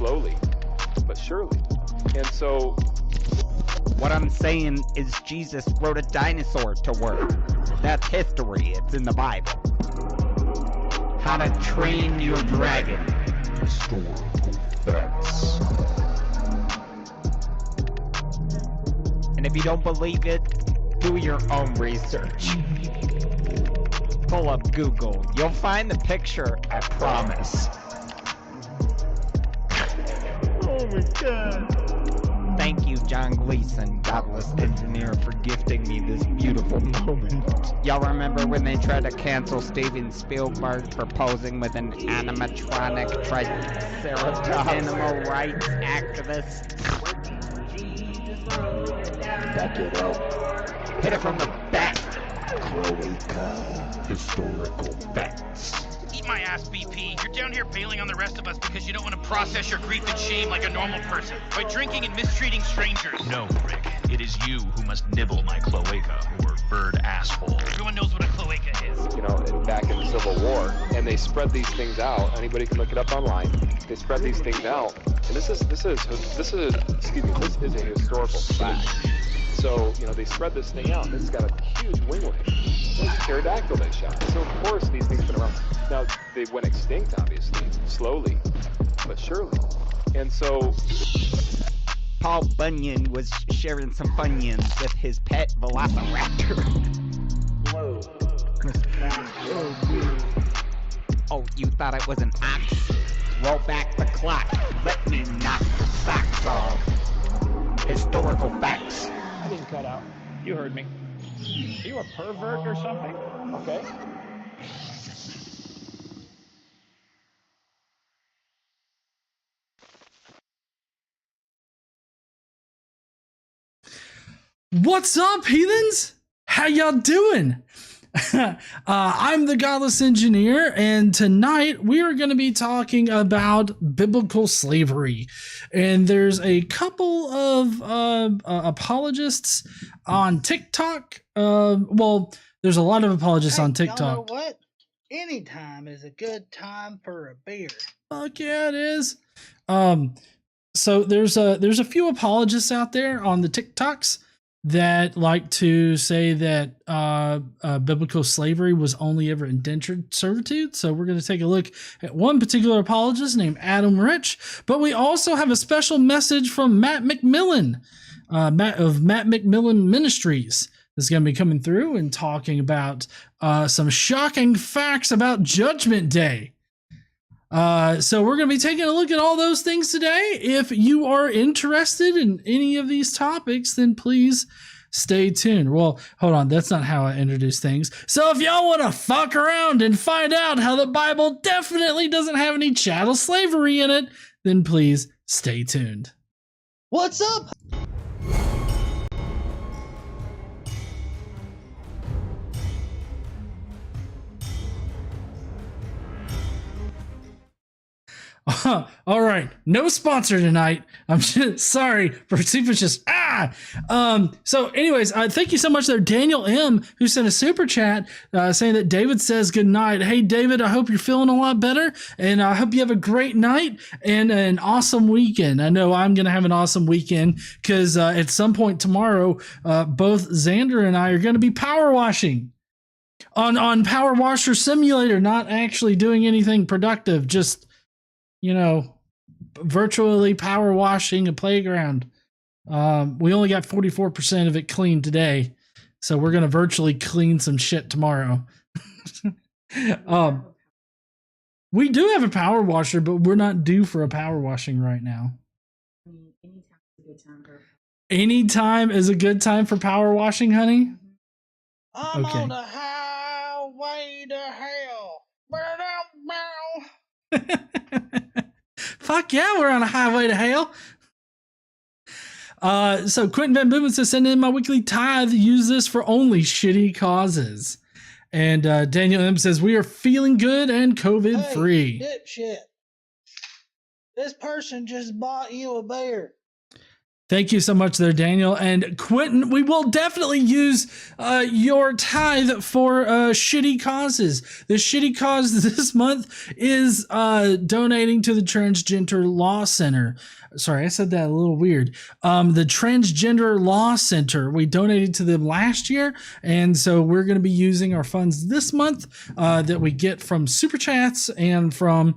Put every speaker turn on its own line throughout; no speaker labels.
slowly but surely. And so
what I'm saying is Jesus wrote a dinosaur to work. That's history. It's in the Bible. How to Train Your Dragon.
Historical facts.
And if you don't believe it, do your own research. Pull up Google. You'll find the picture, I promise. Oh my god. Thank you, John Gleason, Godless engineer, for gifting me this beautiful moment. Y'all remember when they tried to cancel Steven Spielberg for posing with an animatronic triceratops animal rights activist?
Back it up.
Hit it from the back.
Cloaca. Historical facts.
Eat my ass, BP. You're down here bailing on the rest of us because you don't want to process your grief and shame like a normal person by drinking and mistreating strangers.
No, Rick. It is you who must nibble my cloaca, or bird asshole.
Everyone knows what a cloaca is.
you know, back in the Civil War, and they spread these things out. Anybody can look it up online. They spread these things out, and this is a historical fact. So, you know, they spread this thing out, and it's got a huge winglet. It was a pterodactyl they shot. So, of course, these things have been around. Now, they went extinct, obviously, slowly, but surely. And so,
Paul Bunyan was sharing some Funyuns with his pet velociraptor.
Whoa.
Oh, you thought it was an ox? Roll back the clock. Let me knock the socks off. Historical facts.
I didn't cut out. You heard me. Are you a pervert or something? Okay.
What's up, heathens? How y'all doing? I'm the Godless Engineer, and tonight we are going to be talking about biblical slavery. And there's a couple of apologists on TikTok. Well, there's a lot of apologists on TikTok.
Y'all know what? Anytime is a good time for a beer.
Fuck yeah, it is. So there's a few apologists out there on the TikToks that like to say that biblical slavery was only ever indentured servitude. So we're going to take a look at one particular apologist named Adam Rich, but we also have a special message from Matt McMillan, of Matt McMillan Ministries, that's going to be coming through and talking about some shocking facts about Judgment Day. So we're going to be taking a look at all those things today. If you are interested in any of these topics, then please stay tuned. Well, hold on. That's not how I introduce things. So if y'all want to fuck around and find out how the Bible definitely doesn't have any chattel slavery in it, then please stay tuned.
What's up?
All right, no sponsor tonight. I'm just sorry for super just So anyways, thank you so much there, Daniel M, who sent a super chat saying that David says good night. Hey David, I hope you're feeling a lot better, and I hope you have a great night and an awesome weekend. I know I'm gonna have an awesome weekend because at some point tomorrow, both Xander and I are gonna be power washing on Power Washer Simulator, not actually doing anything productive, just, you know, virtually power washing a playground. We only got 44% of it clean today, so we're going to virtually clean some shit tomorrow. We do have a power washer, but we're not due for a power washing right now. Anytime is a good time for power washing, honey?
I'm
Okay.
on the highway to hell.
Fuck yeah, we're on a highway to hell. So Quentin Van Boomen says, send in my weekly tithe. Use this for only shitty causes. And Daniel M says, we are feeling good and COVID free.
Hey, dipshit. This person just bought you a beer.
Thank you so much there, Daniel. And Quentin, we will definitely use your tithe for shitty causes. The shitty cause this month is donating to the Transgender Law Center. Sorry, I said that a little weird. The Transgender Law Center, we donated to them last year, and so we're going to be using our funds this month that we get from Super Chats and from,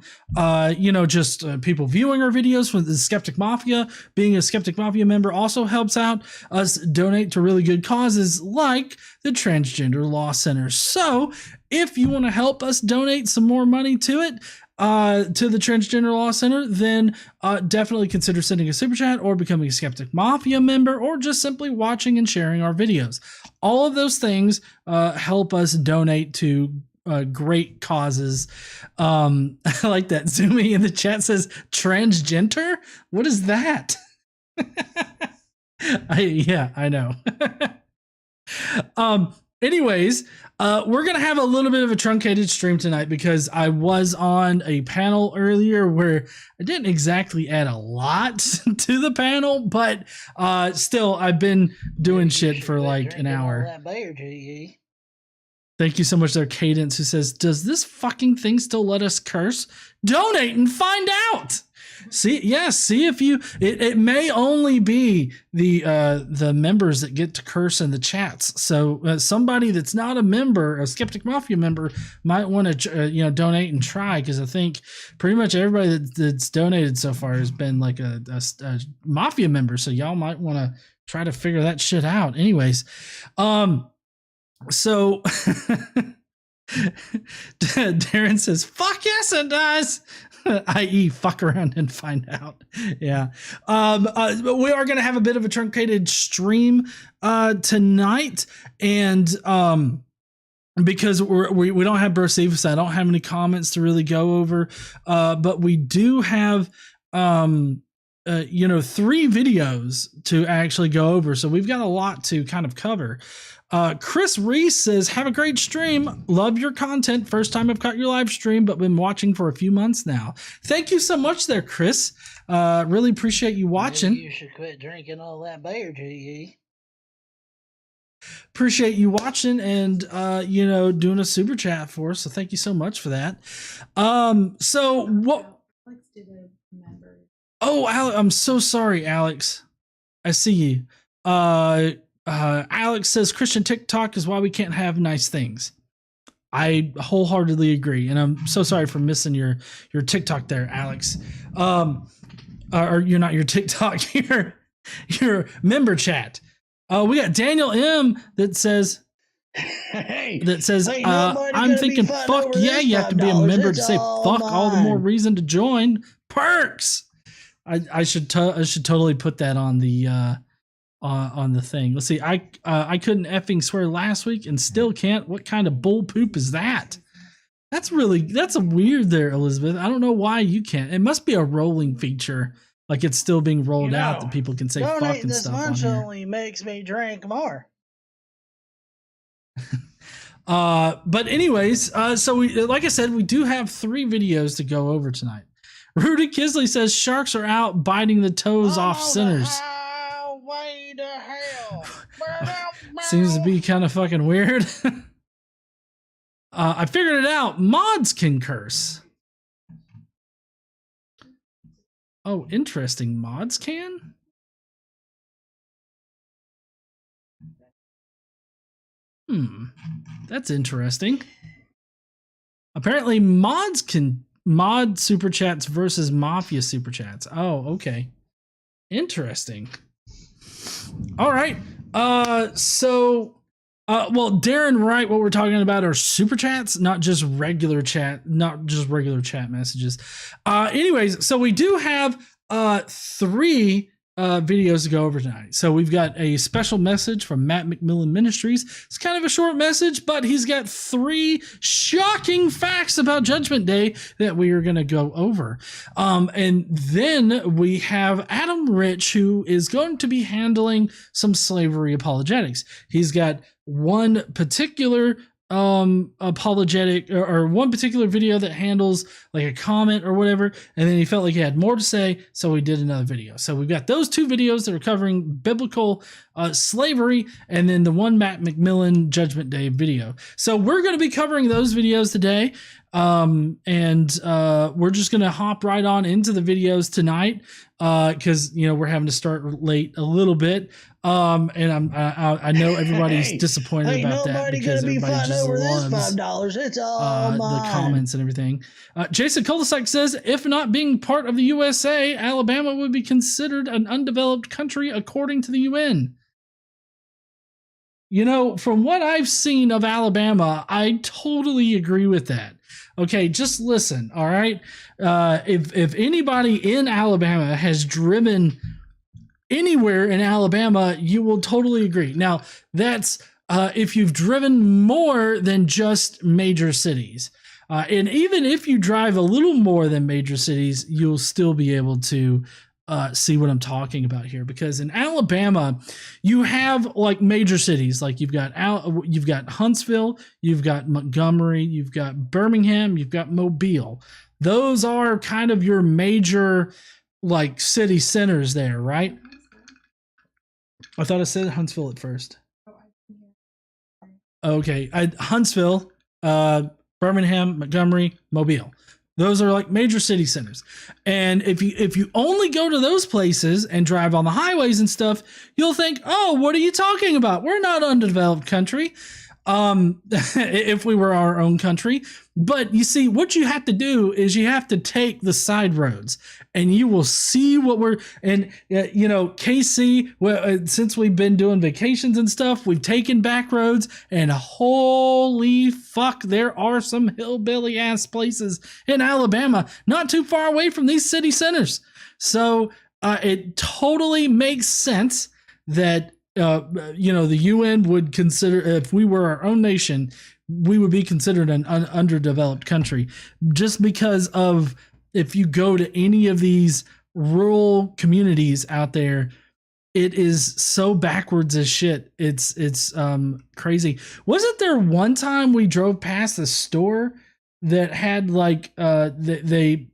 just people viewing our videos from the Skeptic Mafia. Being a Skeptic Mafia member also helps out us donate to really good causes like the Transgender Law Center. So if you want to help us donate some more money to it, to the Transgender Law Center, then definitely consider sending a super chat or becoming a Skeptic Mafia member or just simply watching and sharing our videos. All of those things help us donate to great causes. I like that. Zoomy in the chat says transgender. What is that? I know. Anyways, we're going to have a little bit of a truncated stream tonight because I was on a panel earlier where I didn't exactly add a lot to the panel, but still, I've been doing shit for like an hour. Thank you so much there, Cadence, who says, does this fucking thing still let us curse? Donate and find out. See if you, it may only be the members that get to curse in the chats. So somebody that's not a member, a Skeptic Mafia member, might want to donate and try, because I think pretty much everybody that's donated so far has been like a Mafia member. So y'all might want to try to figure that shit out. Anyways, so Darren says, fuck yes, it does. i.e. fuck around and find out. Yeah. But we are going to have a bit of a truncated stream tonight, and because we don't have Bro Cephas, I don't have any comments to really go over, but we do have 3 videos to actually go over, so we've got a lot to kind of cover. Chris Reese says, have a great stream. Love your content. First time I've caught your live stream, but been watching for a few months now. Thank you so much there, Chris. Really appreciate you watching.
Maybe you should quit drinking all that beer, GE.
Appreciate you watching and, doing a super chat for us. So thank you so much for that. So what? Oh, I'm so sorry, Alex. I see you. Alex says Christian TikTok is why we can't have nice things. I wholeheartedly agree, and I'm so sorry for missing your TikTok there, Alex. Or you're not your TikTok, your member chat. We got Daniel M that says I'm thinking fuck yeah, you have to be a member to say fuck all the more reason to join. Perks. I should totally put that on the thing. Let's see. I couldn't effing swear last week and still can't. What kind of bull poop is that? That's a weird there, Elizabeth. I don't know why you can't. It must be a rolling feature. Like it's still being rolled out that people can say fuck and stuff on here.
Only makes me drink more.
But anyways, so we, like I said, we do have 3 videos to go over tonight. Rudy Kisley says sharks are out biting the toes off sinners.
Way to hell.
Seems to be kind of fucking weird. I figured it out. Mods can curse. Oh, interesting. Mods can? That's interesting. Apparently mods can mod super chats versus Mafia super chats. Oh, okay. Interesting. All right. Darren, right, what we're talking about are super chats, not just regular chat messages. Anyways, so we do have 3 videos to go over tonight. So we've got a special message from Matt McMillan Ministries. It's kind of a short message, but he's got 3 shocking facts about Judgment Day that we are going to go over. And then we have Adam Rich, who is going to be handling some slavery apologetics. He's got one particular apologetic or one particular video that handles like a comment or whatever, and then he felt like he had more to say, so he did another video. So we've got those 2 videos that are covering biblical slavery, and then the one Matt McMillan Judgment Day video. So we're going to be covering those videos today, and we're just going to hop right on into the videos tonight, because we're having to start late a little bit. And I know everybody's disappointed about that because everybody just loves
$5. It's all mine.
the comments and everything. Jason Kuldesak says, if not being part of the USA, Alabama would be considered an undeveloped country according to the UN. From what I've seen of Alabama, I totally agree with that. Okay, just listen, all right? If anybody in Alabama has driven anywhere in Alabama, you will totally agree. Now, that's if you've driven more than just major cities. And even if you drive a little more than major cities, you'll still be able to see what I'm talking about here, because in Alabama you have like major cities, like you've got Huntsville, you've got Montgomery, you've got Birmingham, you've got Mobile. Those are kind of your major like city centers there, right? I thought I said Huntsville at first. Okay, Huntsville, Birmingham, Montgomery, Mobile. Those are like major city centers. And if you only go to those places and drive on the highways and stuff, you'll think, oh, what are you talking about? We're not an undeveloped country. If we were our own country. But you see, what you have to do is you have to take the side roads, and you will see what KC, since we've been doing vacations and stuff, we've taken back roads, and holy fuck, there are some hillbilly ass places in Alabama, not too far away from these city centers. So it totally makes sense that the UN would consider, if we were our own nation, we would be considered an underdeveloped country, just because of, if you go to any of these rural communities out there, it is so backwards as shit. It's crazy. Wasn't there one time we drove past a store that had like they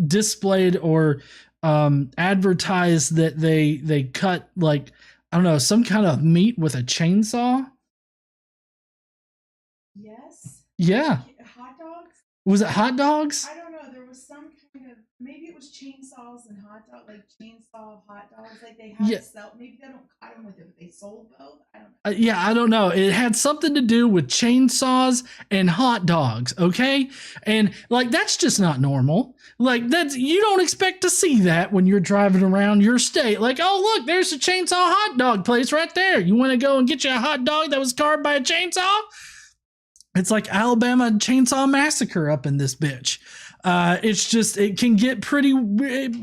displayed or advertised that they cut like, I don't know, some kind of meat with a chainsaw?
Yes.
Yeah.
Hot dogs?
Was it hot dogs?
I don't know. There was some kind of, maybe it was chainsaws and hot dog, like chainsaw hot dogs. Like they had to sell. Maybe they don't cut them with it, but they sold both. I don't know.
I don't know. It had something to do with chainsaws and hot dogs. Okay. And like, that's just not normal. Like you don't expect to see that when you're driving around your state. Like, oh, look, there's a chainsaw hot dog place right there. You want to go and get you a hot dog that was carved by a chainsaw? It's like Alabama Chainsaw Massacre up in this bitch. It's just, it can get pretty weird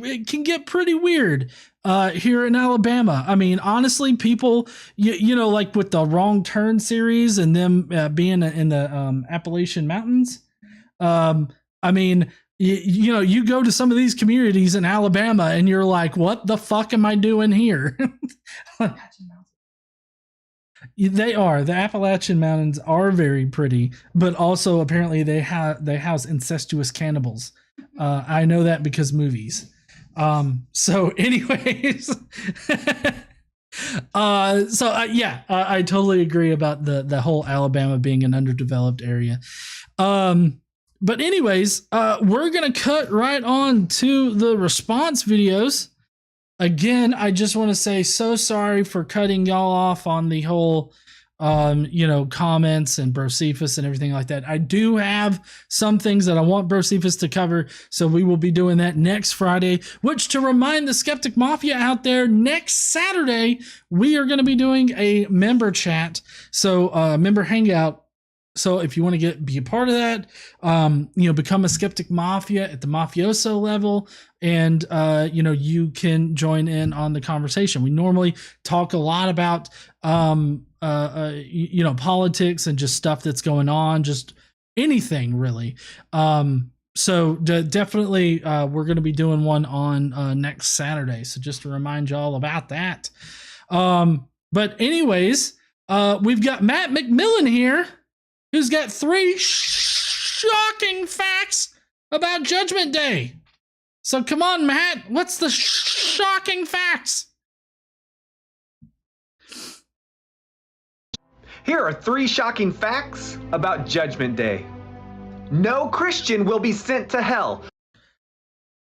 here in Alabama. I mean, honestly, people, like with the Wrong Turn series and them being in the Appalachian Mountains. I mean, you go to some of these communities in Alabama and you're like, what the fuck am I doing here? They are. The Appalachian Mountains are very pretty, but also apparently they house incestuous cannibals. I know that because movies. So anyways, I totally agree about the whole Alabama being an underdeveloped area. But anyways, we're going to cut right on to the response videos. Again, I just want to say so sorry for cutting y'all off on the whole, comments and Brocephus and everything like that. I do have some things that I want Brocephus to cover, so we will be doing that next Friday, which, to remind the Skeptic Mafia out there, next Saturday, we are going to be doing a member chat, so member hangout. So if you want to be a part of that, become a Skeptic Mafia at the mafioso level, and you can join in on the conversation. We normally talk a lot about politics and just stuff that's going on, just anything really. So definitely we're going to be doing one on next Saturday. So just to remind y'all about that. But anyways, we've got Matt McMillan here. who's got 3 shocking facts about Judgment Day. So come on, Matt, what's the shocking facts?
Here are 3 shocking facts about Judgment Day. No Christian will be sent to hell.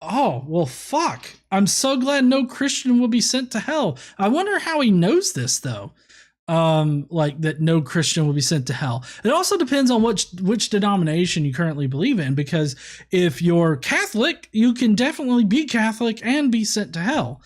Oh, well, fuck. I'm so glad no Christian will be sent to hell. I wonder how he knows this, though. Like that no Christian will be sent to hell. It also depends on which denomination you currently believe in, because if you're Catholic, you can definitely be Catholic and be sent to hell.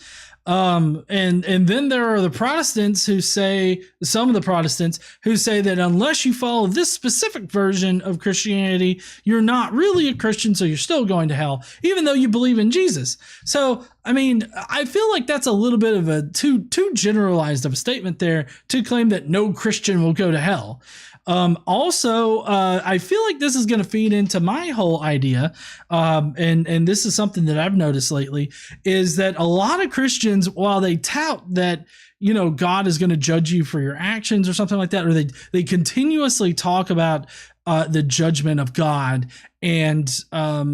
And then there are the Protestants who say, some of the Protestants who say that unless you follow this specific version of Christianity, you're not really a Christian, so you're still going to hell, even though you believe in Jesus. So, I mean, I feel like that's a little bit of a too generalized of a statement there to claim that no Christian will go to hell. Also, I feel like this is going to feed into my whole idea, and this is something that I've noticed lately, is that a lot of Christians, while they tout that, you know, God is going to judge you for your actions or something like that, or they continuously talk about the judgment of God, and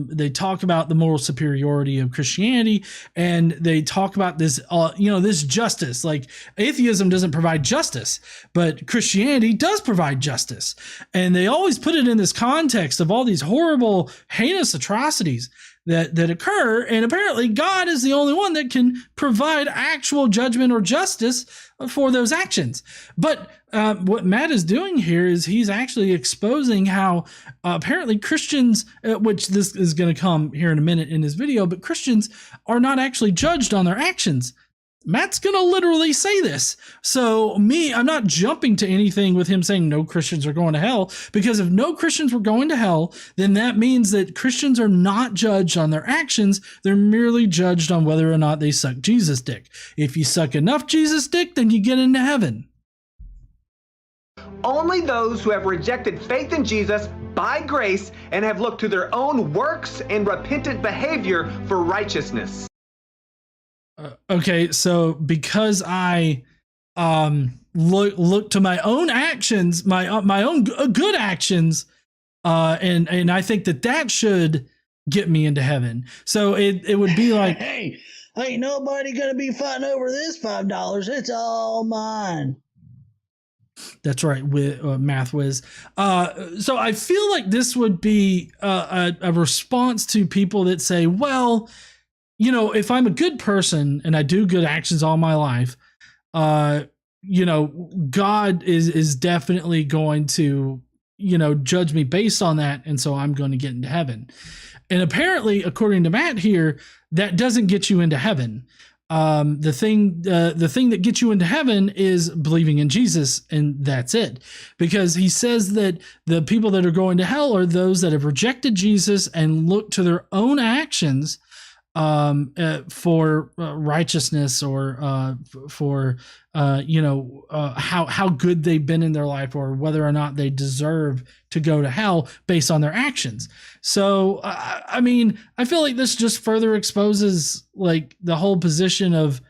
they talk about the moral superiority of Christianity, and they talk about this, this justice. Like, atheism doesn't provide justice, but Christianity does provide justice. And they always put it in this context of all these horrible, heinous atrocities that occur, and apparently God is the only one that can provide actual judgment or justice for those actions. But what Matt is doing here is he's actually exposing how apparently Christians, which this is going to come here in a minute in his video, but Christians are not actually judged on their actions. Matt's going to literally say this. So I'm not jumping to anything with him saying no Christians are going to hell, because if no Christians were going to hell, then that means that Christians are not judged on their actions. They're merely judged on whether or not they suck Jesus' dick. If you suck enough Jesus' dick, then you get into heaven.
Only those who have rejected faith in Jesus by grace and have looked to their own works and repentant behavior for righteousness.
Okay, so because I look to my own actions, my own good actions, and I think that should get me into heaven. So it would be like,
hey, ain't nobody gonna be fighting over this $5. It's all mine.
That's right, with Math Whiz. So I feel like this would be a response to people that say, well, you know, if I'm a good person and I do good actions all my life, God is definitely going to, judge me based on that. And so I'm going to get into heaven. And apparently, according to Matt here, that doesn't get you into heaven. The thing that gets you into heaven is believing in Jesus, and that's it. Because he says that the people that are going to hell are those that have rejected Jesus and look to their own actions for righteousness, or for how good they've been in their life, or whether or not they deserve to go to hell based on their actions. So I mean, I feel like this just further exposes like the whole position of,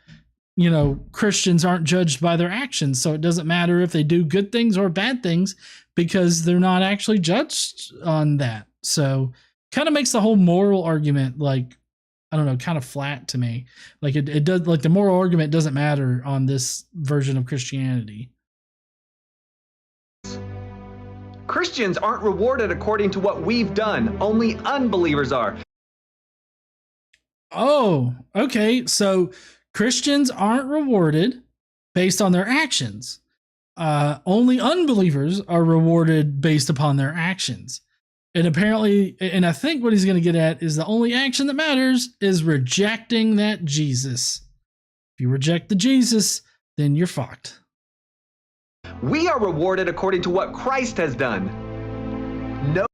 Christians aren't judged by their actions, so it doesn't matter if they do good things or bad things, because they're not actually judged on that. So kind of makes the whole moral argument, like, I don't know, kind of flat to me. Like it does, like the moral argument doesn't matter on this version of Christianity.
Christians aren't rewarded according to what we've done. Only unbelievers are.
Oh, okay. So Christians aren't rewarded based on their actions. Only unbelievers are rewarded based upon their actions. And apparently, and I think what he's going to get at is the only action that matters is rejecting that Jesus. If you reject the Jesus, then you're fucked.
We are rewarded according to what Christ has done. No.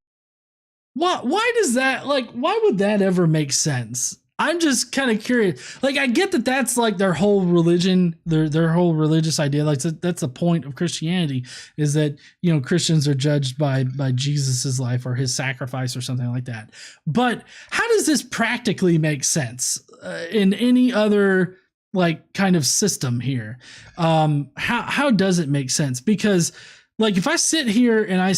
Why does that, like, why would that ever make sense? I'm just kind of curious. Like, I get that that's like their whole religion, their whole religious idea. Like, that's the point of Christianity, is that, Christians are judged by Jesus's life or his sacrifice or something like that. But how does this practically make sense in any other like kind of system here? How does it make sense? Because like if I sit here and I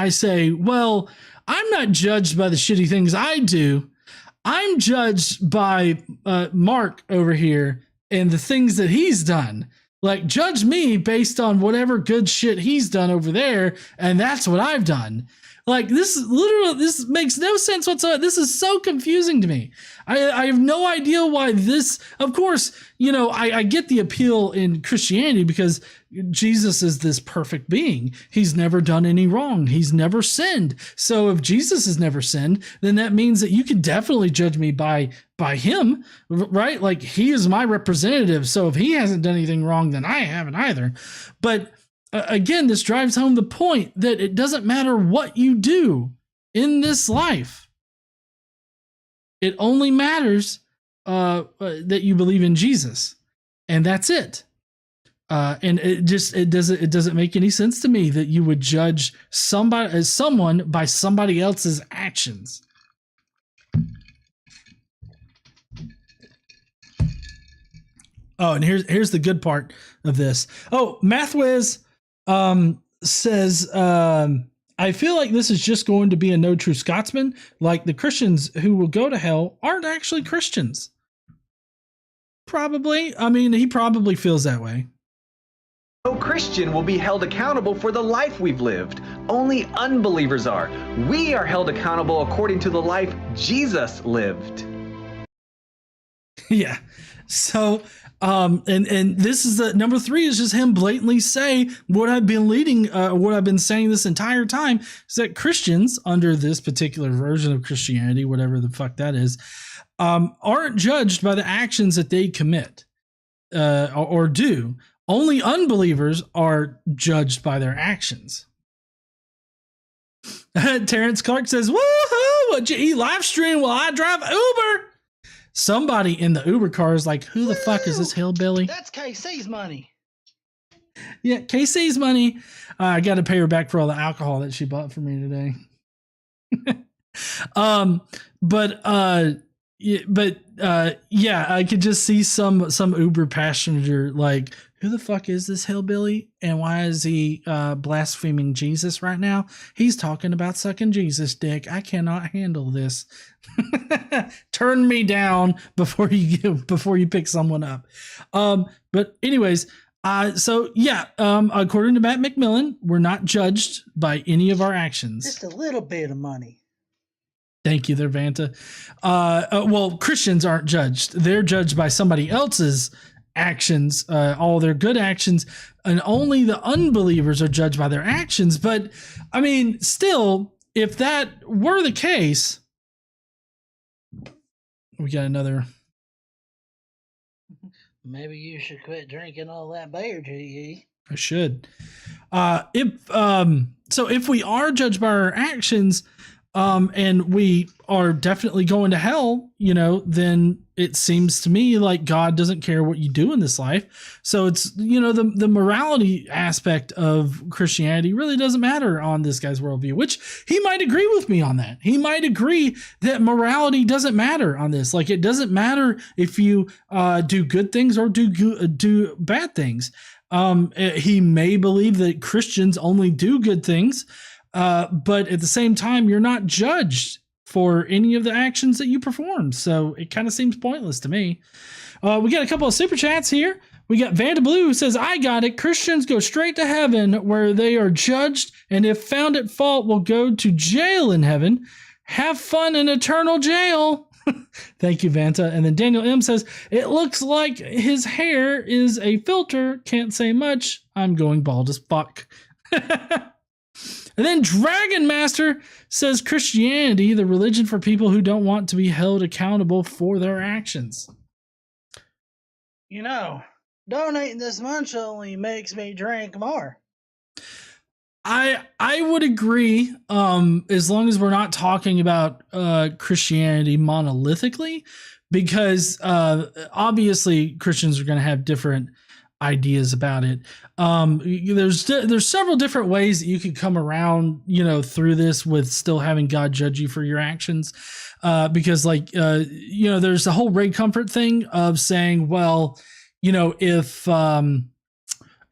say, well, I'm not judged by the shitty things I do. I'm judged by Mark over here and the things that he's done. Like, judge me based on whatever good shit he's done over there, and that's what I've done. Like, this makes no sense whatsoever. This is so confusing to me. I have no idea why this, of course, I get the appeal in Christianity because Jesus is this perfect being. He's never done any wrong. He's never sinned. So if Jesus has never sinned, then that means that you can definitely judge me by him, right? Like, he is my representative. So if he hasn't done anything wrong, then I haven't either. But again, this drives home the point that it doesn't matter what you do in this life. It only matters that you believe in Jesus, and that's it. And it doesn't make any sense to me that you would judge someone by somebody else's actions. Oh, and here's the good part of this. Oh, Mathwiz says, I feel like this is just going to be a no true Scotsman. Like, the Christians who will go to hell aren't actually Christians. Probably. I mean, he probably feels that way.
No Christian will be held accountable for the life we've lived. Only unbelievers are. We are held accountable according to the life Jesus lived.
Yeah. So, and this is the number 3 is just him blatantly say what I've been saying this entire time is that Christians under this particular version of Christianity, whatever the fuck that is, aren't judged by the actions that they commit, or do. Only unbelievers are judged by their actions. Terrence Clark says, woohoo, would you eat live stream while I drive Uber? Somebody in the Uber car is like, who the fuck is this hillbilly?
That's KC's money.
Yeah, KC's money. I got to pay her back for all the alcohol that she bought for me today. Yeah, I could just see some Uber passenger like, who the fuck is this hillbilly? And why is he blaspheming Jesus right now? He's talking about sucking Jesus dick. I cannot handle this. Turn me down before you pick someone up. But anyways, so yeah, according to Matt McMillan, we're not judged by any of our actions.
Just a little bit of money.
Thank you there, Vanta. Well, Christians aren't judged. They're judged by somebody else's actions, all their good actions, and only the unbelievers are judged by their actions. But I mean, still, if that were the case, we got another.
Maybe you should quit drinking all that beer, GE.
I should. If we are judged by our actions, and we are definitely going to hell, then it seems to me like God doesn't care what you do in this life. So it's, the morality aspect of Christianity really doesn't matter on this guy's worldview, which he might agree with me on that. He might agree that morality doesn't matter on this. Like, it doesn't matter if you do good things or do bad things. He may believe that Christians only do good things, but at the same time, you're not judged for any of the actions that you perform. So it kind of seems pointless to me. We got a couple of super chats here. We got Vanda Blue who says, I got it. Christians go straight to heaven where they are judged, and if found at fault will go to jail in heaven. Have fun in eternal jail. Thank you, Vanta. And then Daniel M says, it looks like his hair is a filter. Can't say much. I'm going bald as fuck. And then Dragon Master says Christianity, the religion for people who don't want to be held accountable for their actions.
Donating this much only makes me drink more.
I would agree, as long as we're not talking about Christianity monolithically, because obviously Christians are going to have different ideas about it. There's several different ways that you could come around, through this with still having God judge you for your actions. Because there's the whole Ray Comfort thing of saying, well, if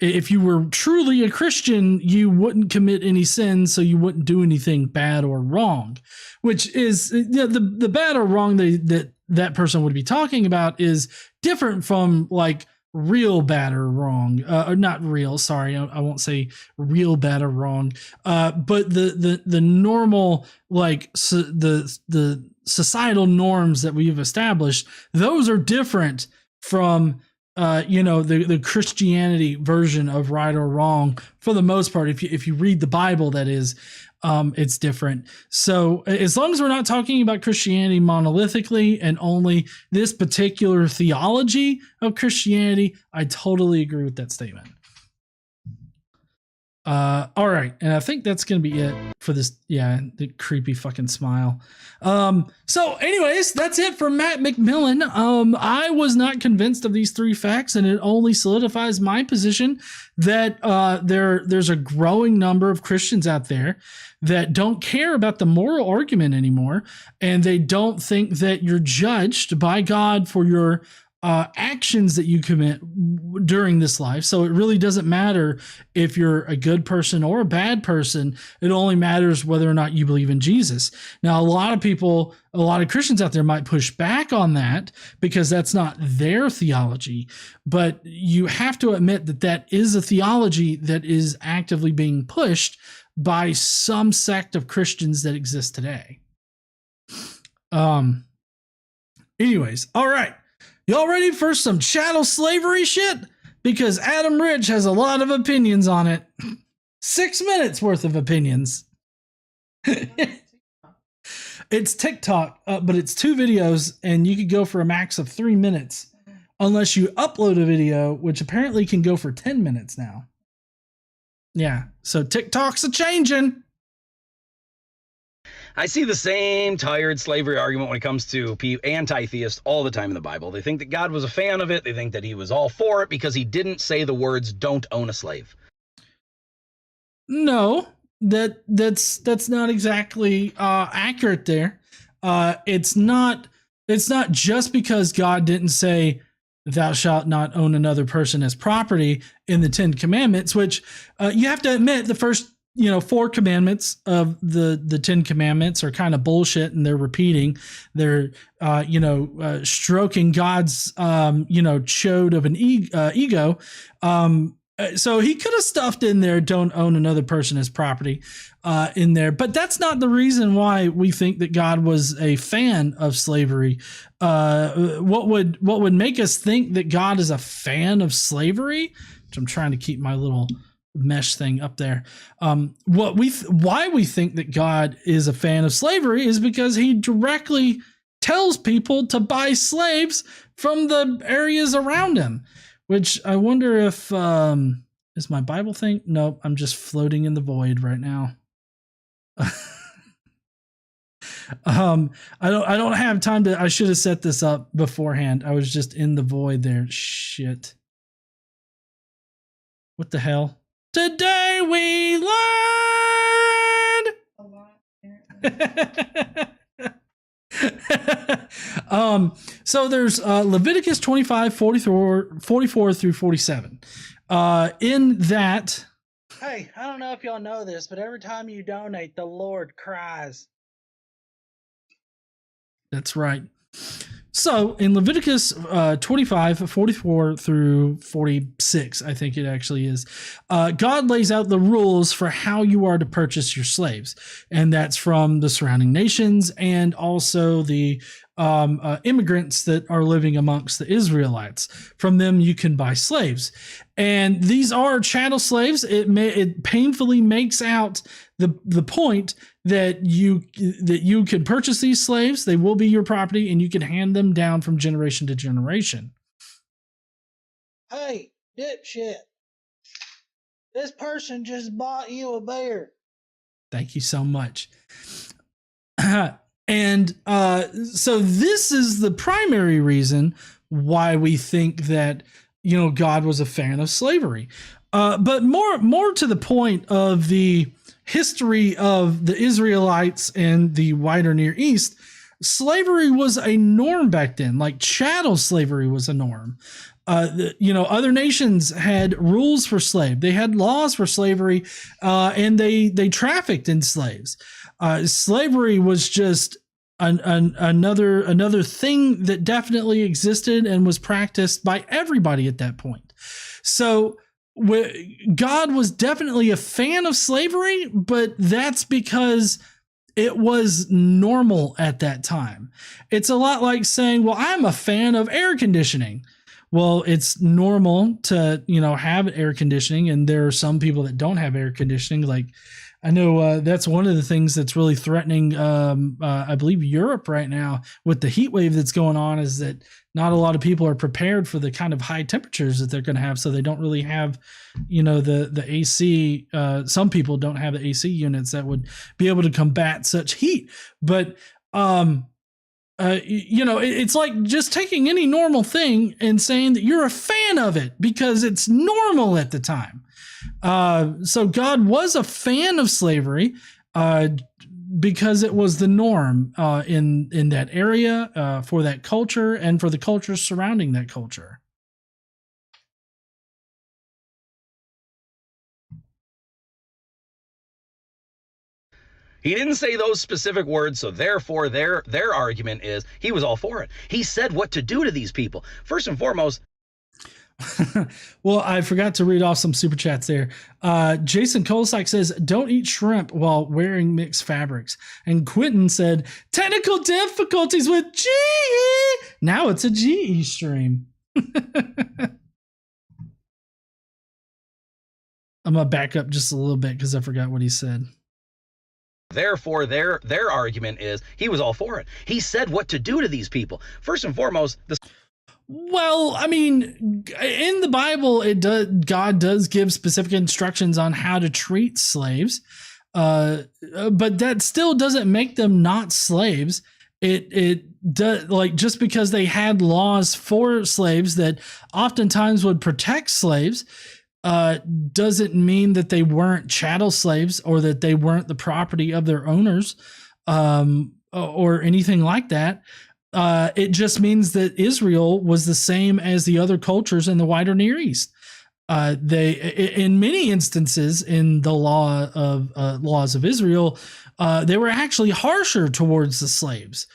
if you were truly a Christian, you wouldn't commit any sins, so you wouldn't do anything bad or wrong, which is the bad or wrong that person would be talking about is different from like real bad or wrong, or not real. Sorry, I won't say real bad or wrong. But the normal like the societal norms that we've established, those are different from the Christianity version of right or wrong for the most part. If you read the Bible, that is, it's different. So as long as we're not talking about Christianity monolithically and only this particular theology of Christianity, I totally agree with that statement. All right, and I think that's gonna be it for this. Yeah, the creepy fucking smile. So anyways, that's it for Matt McMillan. I was not convinced of these three facts, and it only solidifies my position that there's a growing number of Christians out there that don't care about the moral argument anymore, and they don't think that you're judged by God for your actions that you commit during this life. So it really doesn't matter if you're a good person or a bad person. It only matters whether or not you believe in Jesus. Now, a lot of Christians out there might push back on that because that's not their theology, but you have to admit that that is a theology that is actively being pushed by some sect of Christians that exist today. Anyways, all right. Y'all ready for some chattel slavery shit? Because Adam Rich has a lot of opinions on it. 6 minutes worth of opinions. It's TikTok, but it's 2 videos, and you could go for a max of 3 minutes. Unless you upload a video, which apparently can go for 10 minutes now. Yeah, so TikTok's a-changing.
I see the same tired slavery argument when it comes to anti-theists all the time in the Bible. They think that God was a fan of it. They think that he was all for it because he didn't say the words, don't own a slave.
No, that's not exactly accurate there. It's not just because God didn't say, thou shalt not own another person as property in the 10 Commandments, which you have to admit the first 4 commandments of the 10 Commandments are kind of bullshit, and they're repeating. They're, stroking God's, chode of an ego. So he could have stuffed in there, don't own another person as property in there. But that's not the reason why we think that God was a fan of slavery. What would make us think that God is a fan of slavery? Which I'm trying to keep my little mesh thing up there. Why we think that God is a fan of slavery is because he directly tells people to buy slaves from the areas around him, which I wonder if is my Bible thing. Nope, I'm just floating in the void right now. I don't have time to. I should have set this up beforehand. I was just in the void there. Shit. What the hell? Today we learned. So there's Leviticus 25, 44 through 47. In that.
Hey, I don't know if y'all know this, but every time you donate, the Lord cries.
That's right. So in Leviticus 25, 44 through 46, I think it actually is, God lays out the rules for how you are to purchase your slaves. And that's from the surrounding nations and also the immigrants that are living amongst the Israelites. From them, you can buy slaves. And these are chattel slaves. It painfully makes out the point that you can purchase these slaves. They will be your property, and you can hand them down from generation to generation.
Hey, dipshit. This person just bought you a bear.
Thank you so much. And so this is the primary reason why we think that, God was a fan of slavery. But more to the point of the history of the Israelites and the wider Near East, slavery was a norm back then. Like chattel slavery was a norm. Other nations had rules for slave. They had laws for slavery, and they trafficked in slaves. Slavery was just another thing that definitely existed and was practiced by everybody at that point. So God was definitely a fan of slavery, but that's because it was normal at that time. It's a lot like saying, well, I'm a fan of air conditioning. Well, it's normal to, have air conditioning, and there are some people that don't have air conditioning. Like, I know that's one of the things that's really threatening, I believe, Europe right now with the heat wave that's going on, is that not a lot of people are prepared for the kind of high temperatures that they're going to have. So they don't really have, the AC. Some people don't have the AC units that would be able to combat such heat. But, it's like just taking any normal thing and saying that you're a fan of it because it's normal at the time. So God was a fan of slavery, because it was the norm in that area, for that culture and for the culture surrounding that culture.
He didn't say those specific words, so therefore their argument is he was all for it. He said what to do to these people. First and foremost.
Well, I forgot to read off some super chats there. Jason Kolsak says, don't eat shrimp while wearing mixed fabrics. And Quentin said, technical difficulties with GE. Now it's a GE stream. I'm going to back up just a little bit because I forgot what he said.
Therefore, their argument is he was all for it. He said what to do to these people. First and foremost,
well, I mean, in the Bible, God does give specific instructions on how to treat slaves, but that still doesn't make them not slaves. It does, like, just because they had laws for slaves that oftentimes would protect slaves, doesn't mean that they weren't chattel slaves or that they weren't the property of their owners, or anything like that. It just means that Israel was the same as the other cultures in the wider Near East. In many instances in the laws of Israel, they were actually harsher towards the slaves.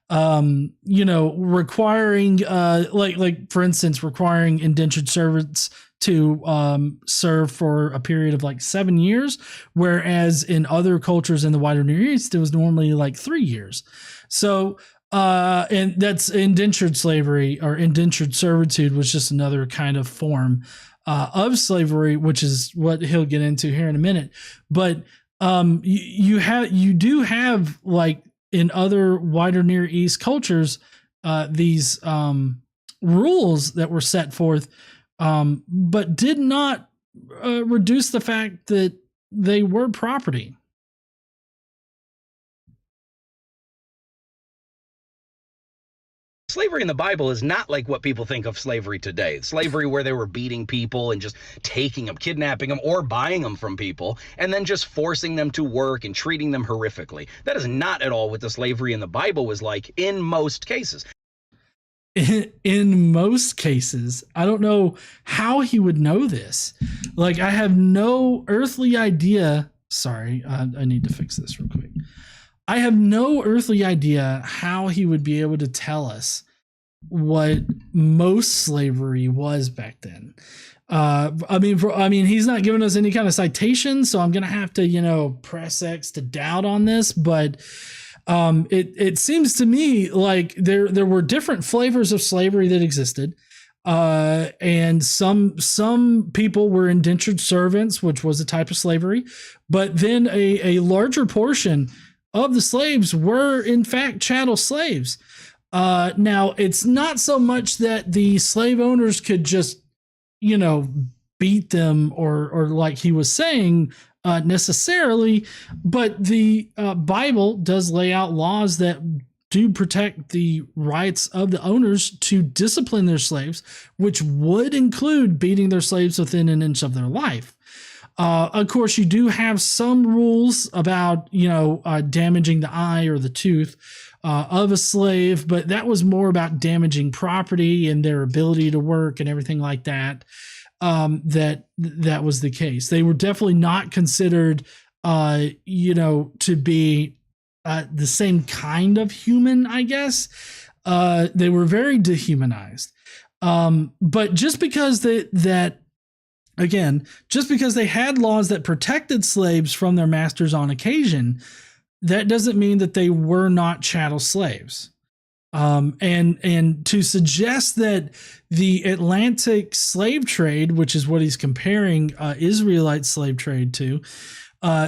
Requiring, like for instance, requiring indentured servants to serve for a period of like 7 years, whereas in other cultures in the wider Near East, it was normally like 3 years. So, and that's indentured slavery, or indentured servitude was just another kind of form of slavery, which is what he'll get into here in a minute. But you do have, like in other wider Near East cultures, these rules that were set forth, but did not reduce the fact that they were property.
Slavery in the Bible is not like what people think of slavery today. Slavery where they were beating people and just taking them, kidnapping them, or buying them from people, and then just forcing them to work and treating them horrifically. That is not at all what the slavery in the Bible was like in most cases.
In most cases, I don't know how he would know this. Like, I have no earthly idea. Sorry, I need to fix this real quick. I have no earthly idea how he would be able to tell us what most slavery was back then. I mean, he's not giving us any kind of citation, so I'm going to have to, press X to doubt on this, but it seems to me like there were different flavors of slavery that existed. And some people were indentured servants, which was a type of slavery, but then a larger portion of the slaves were in fact chattel slaves. Now it's not so much that the slave owners could just, beat them or like he was saying, necessarily, but the Bible does lay out laws that do protect the rights of the owners to discipline their slaves, which would include beating their slaves within an inch of their life. Of course, you do have some rules about, damaging the eye or the tooth, of a slave, but that was more about damaging property and their ability to work and everything like that. That was the case. They were definitely not considered, to be the same kind of human, I guess. They were very dehumanized. But just because just because they had laws that protected slaves from their masters on occasion, that doesn't mean that they were not chattel slaves. And to suggest that the Atlantic slave trade, which is what he's comparing Israelite slave trade to,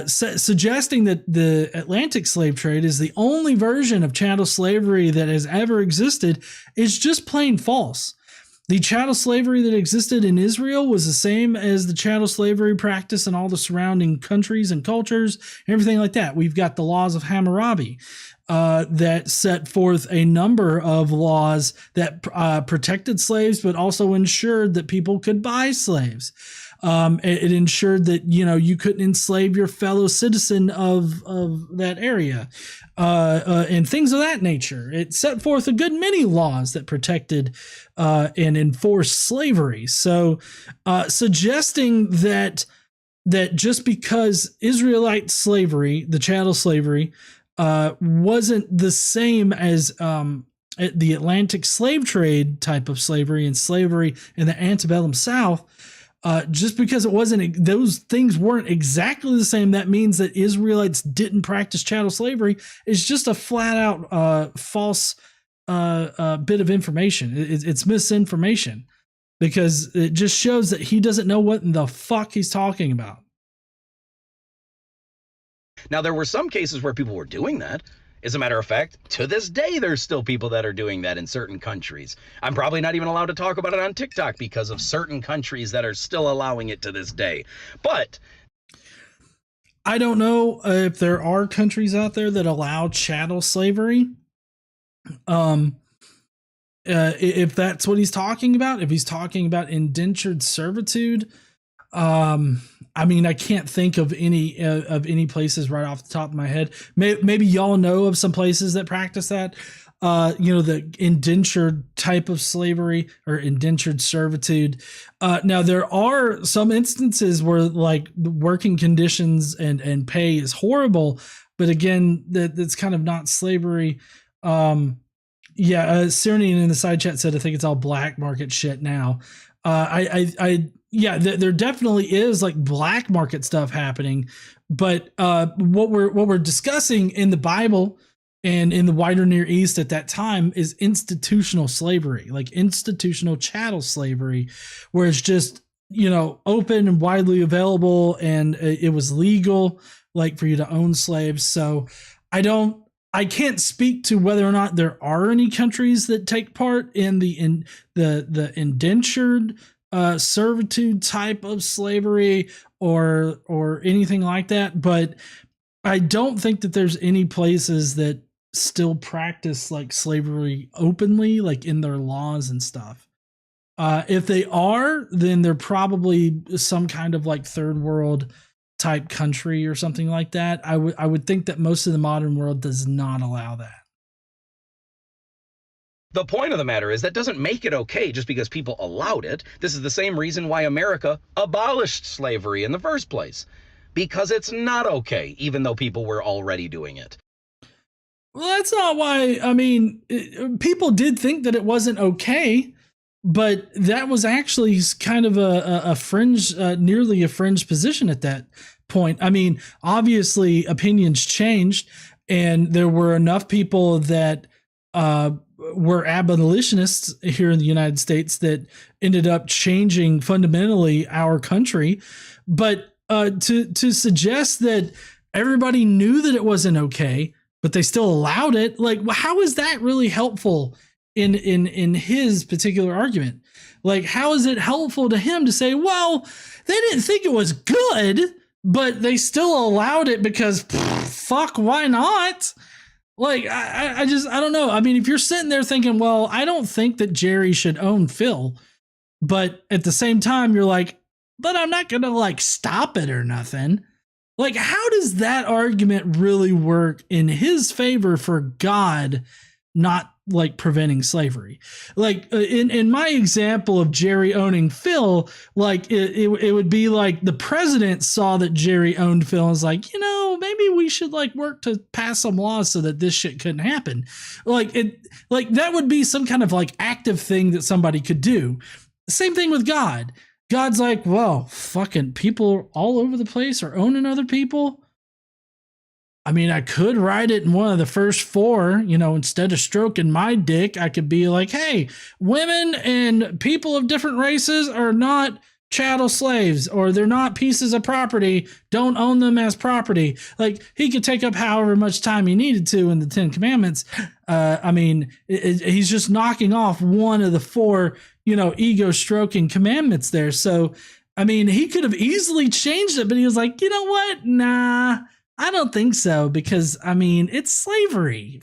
suggesting that the Atlantic slave trade is the only version of chattel slavery that has ever existed, is just plain false. The chattel slavery that existed in Israel was the same as the chattel slavery practice in all the surrounding countries and cultures, everything like that. We've got the laws of Hammurabi that set forth a number of laws that protected slaves, but also ensured that people could buy slaves. It ensured that, you couldn't enslave your fellow citizen of that area, and things of that nature. It set forth a good many laws that protected and enforced slavery. So, suggesting that just because Israelite slavery, the chattel slavery, wasn't the same as the Atlantic slave trade type of slavery and slavery in the antebellum South, just because it wasn't, those things weren't exactly the same, that means that Israelites didn't practice chattel slavery, is just a flat out false bit of information. It's misinformation, because it just shows that he doesn't know what in the fuck he's talking about.
Now, there were some cases where people were doing that. As a matter of fact, to this day, there's still people that are doing that in certain countries. I'm probably not even allowed to talk about it on TikTok because of certain countries that are still allowing it to this day. But
I don't know if there are countries out there that allow chattel slavery. If that's what he's talking about, if he's talking about indentured servitude, I mean, I can't think of any places right off the top of my head. Maybe y'all know of some places that practice that. The indentured type of slavery or indentured servitude. Now there are some instances where like the working conditions and pay is horrible, but again, that's kind of not slavery. Cyrian in the side chat said, I think it's all black market shit now. There definitely is like black market stuff happening, but what we're discussing in the Bible and in the wider Near East at that time is institutional slavery, like institutional chattel slavery, where it's just, open and widely available, and it was legal, like for you to own slaves. So I can't speak to whether or not there are any countries that take part in the indentured servitude type of slavery or anything like that, but I don't think that there's any places that still practice like slavery openly, like in their laws and stuff. If they are, then they're probably some kind of like third world type country or something like that. I would think that most of the modern world does not allow that.
the point of the matter is that doesn't make it okay just because people allowed it. This is the same reason why America abolished slavery in the first place. Because it's not okay, even though people were already doing it.
Well, that's not why. I mean, people did think that it wasn't okay, but that was actually kind of a fringe, nearly a fringe position at that point. I mean, obviously opinions changed, and there were enough people that were abolitionists here in the United States that ended up changing fundamentally our country. But to suggest that everybody knew that it wasn't okay, but they still allowed it, like, how is that really helpful in his particular argument? Like, how is it helpful to him to say, well, they didn't think it was good, but they still allowed it because fuck, why not? Like, I don't know. I mean, if you're sitting there thinking, well, I don't think that Jerry should own Phil, but at the same time, you're like, but I'm not going to like stop it or nothing. Like, how does that argument really work in his favor for God not like preventing slavery? Like in my example of Jerry owning Phil, like it would be like the president saw that Jerry owned Phil and was like, you know, maybe we should like work to pass some laws so that this shit couldn't happen. Like that would be some kind of like active thing that somebody could do. Same thing with God. God's like, well, fucking people all over the place are owning other people. I mean, I could write it in one of the first four, you know, instead of stroking my dick, I could be like, hey, women and people of different races are not chattel slaves, or they're not pieces of property. Don't own them as property. Like, he could take up however much time he needed to in the 10 Commandments. I mean, he's just knocking off one of the four, you know, ego stroking commandments there. So, I mean, he could have easily changed it, but he was like, you know what? Nah, I don't think so, because, I mean, it's slavery.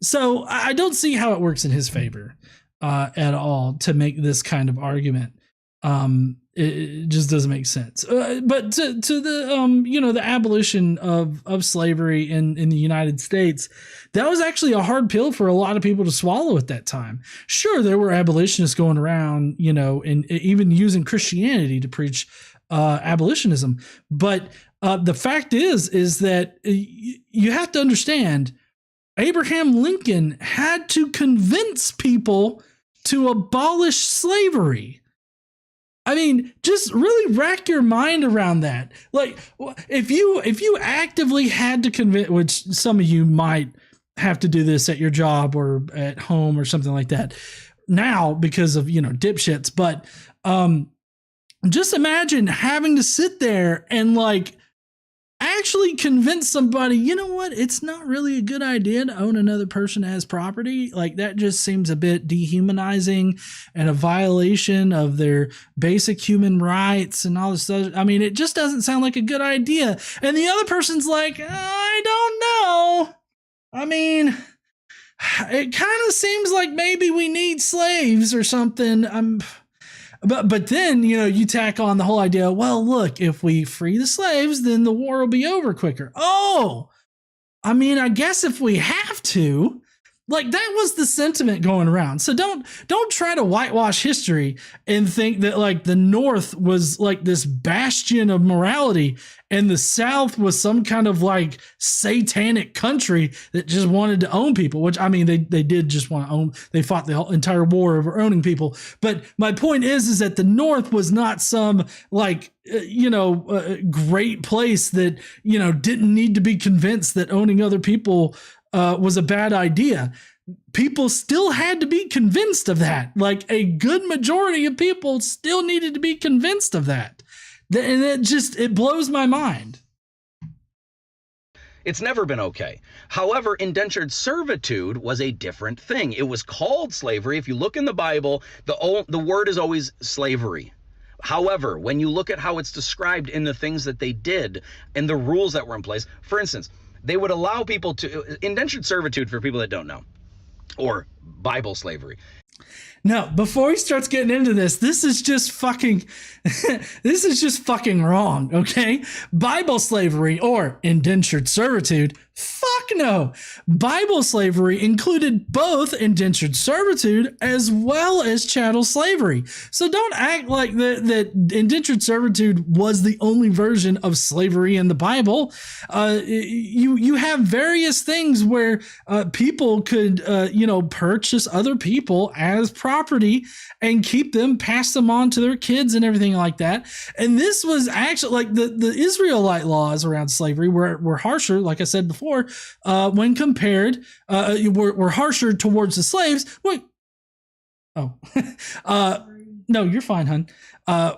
So I don't see how it works in his favor at all to make this kind of argument. It just doesn't make sense. But to the you know, the abolition of slavery in the United States, that was actually a hard pill for a lot of people to swallow at that time. Sure, there were abolitionists going around, you know, and even using Christianity to preach abolitionism. But the fact is that you have to understand, Abraham Lincoln had to convince people to abolish slavery. I mean, just really rack your mind around that. Like, if you actively had to convince, which some of you might have to do this at your job or at home or something like that now because of, you know, dipshits, but just imagine having to sit there and like actually convince somebody, you know what, it's not really a good idea to own another person as property. Like, that just seems a bit dehumanizing and a violation of their basic human rights and all this stuff. I mean, it just doesn't sound like a good idea. And the other person's like, I don't know. I mean, it kind of seems like maybe we need slaves or something. But then, you know, you tack on the whole idea, well, look, if we free the slaves, then the war will be over quicker. Oh, I mean, I guess if we have to, like, that was the sentiment going around. So don't try to whitewash history and think that like the North was like this bastion of morality and the South was some kind of like satanic country that just wanted to own people, which, I mean, they did just want to own. They fought the whole entire war over owning people. But my point is that the North was not some like, great place that, you know, didn't need to be convinced that owning other people was a bad idea. People still had to be convinced of that. Like, a good majority of people still needed to be convinced of that. And it blows my mind.
It's never been okay. However, indentured servitude was a different thing. It was called slavery. If you look in the Bible, the word is always slavery. However, when you look at how it's described in the things that they did and the rules that were in place, for instance, they would allow people to indentured servitude, for people that don't know, or Bible slavery.
No, before he starts getting into this is just fucking wrong, okay? Bible slavery or indentured servitude, fuck no. Bible slavery included both indentured servitude as well as chattel slavery. So don't act like that indentured servitude was the only version of slavery in the Bible. You have various things where people could purchase other people as property and keep them, pass them on to their kids and everything like that. And this was actually like the Israelite laws around slavery were harsher, like I said before, when compared, were harsher towards the slaves. Wait. Oh, no, you're fine, hun.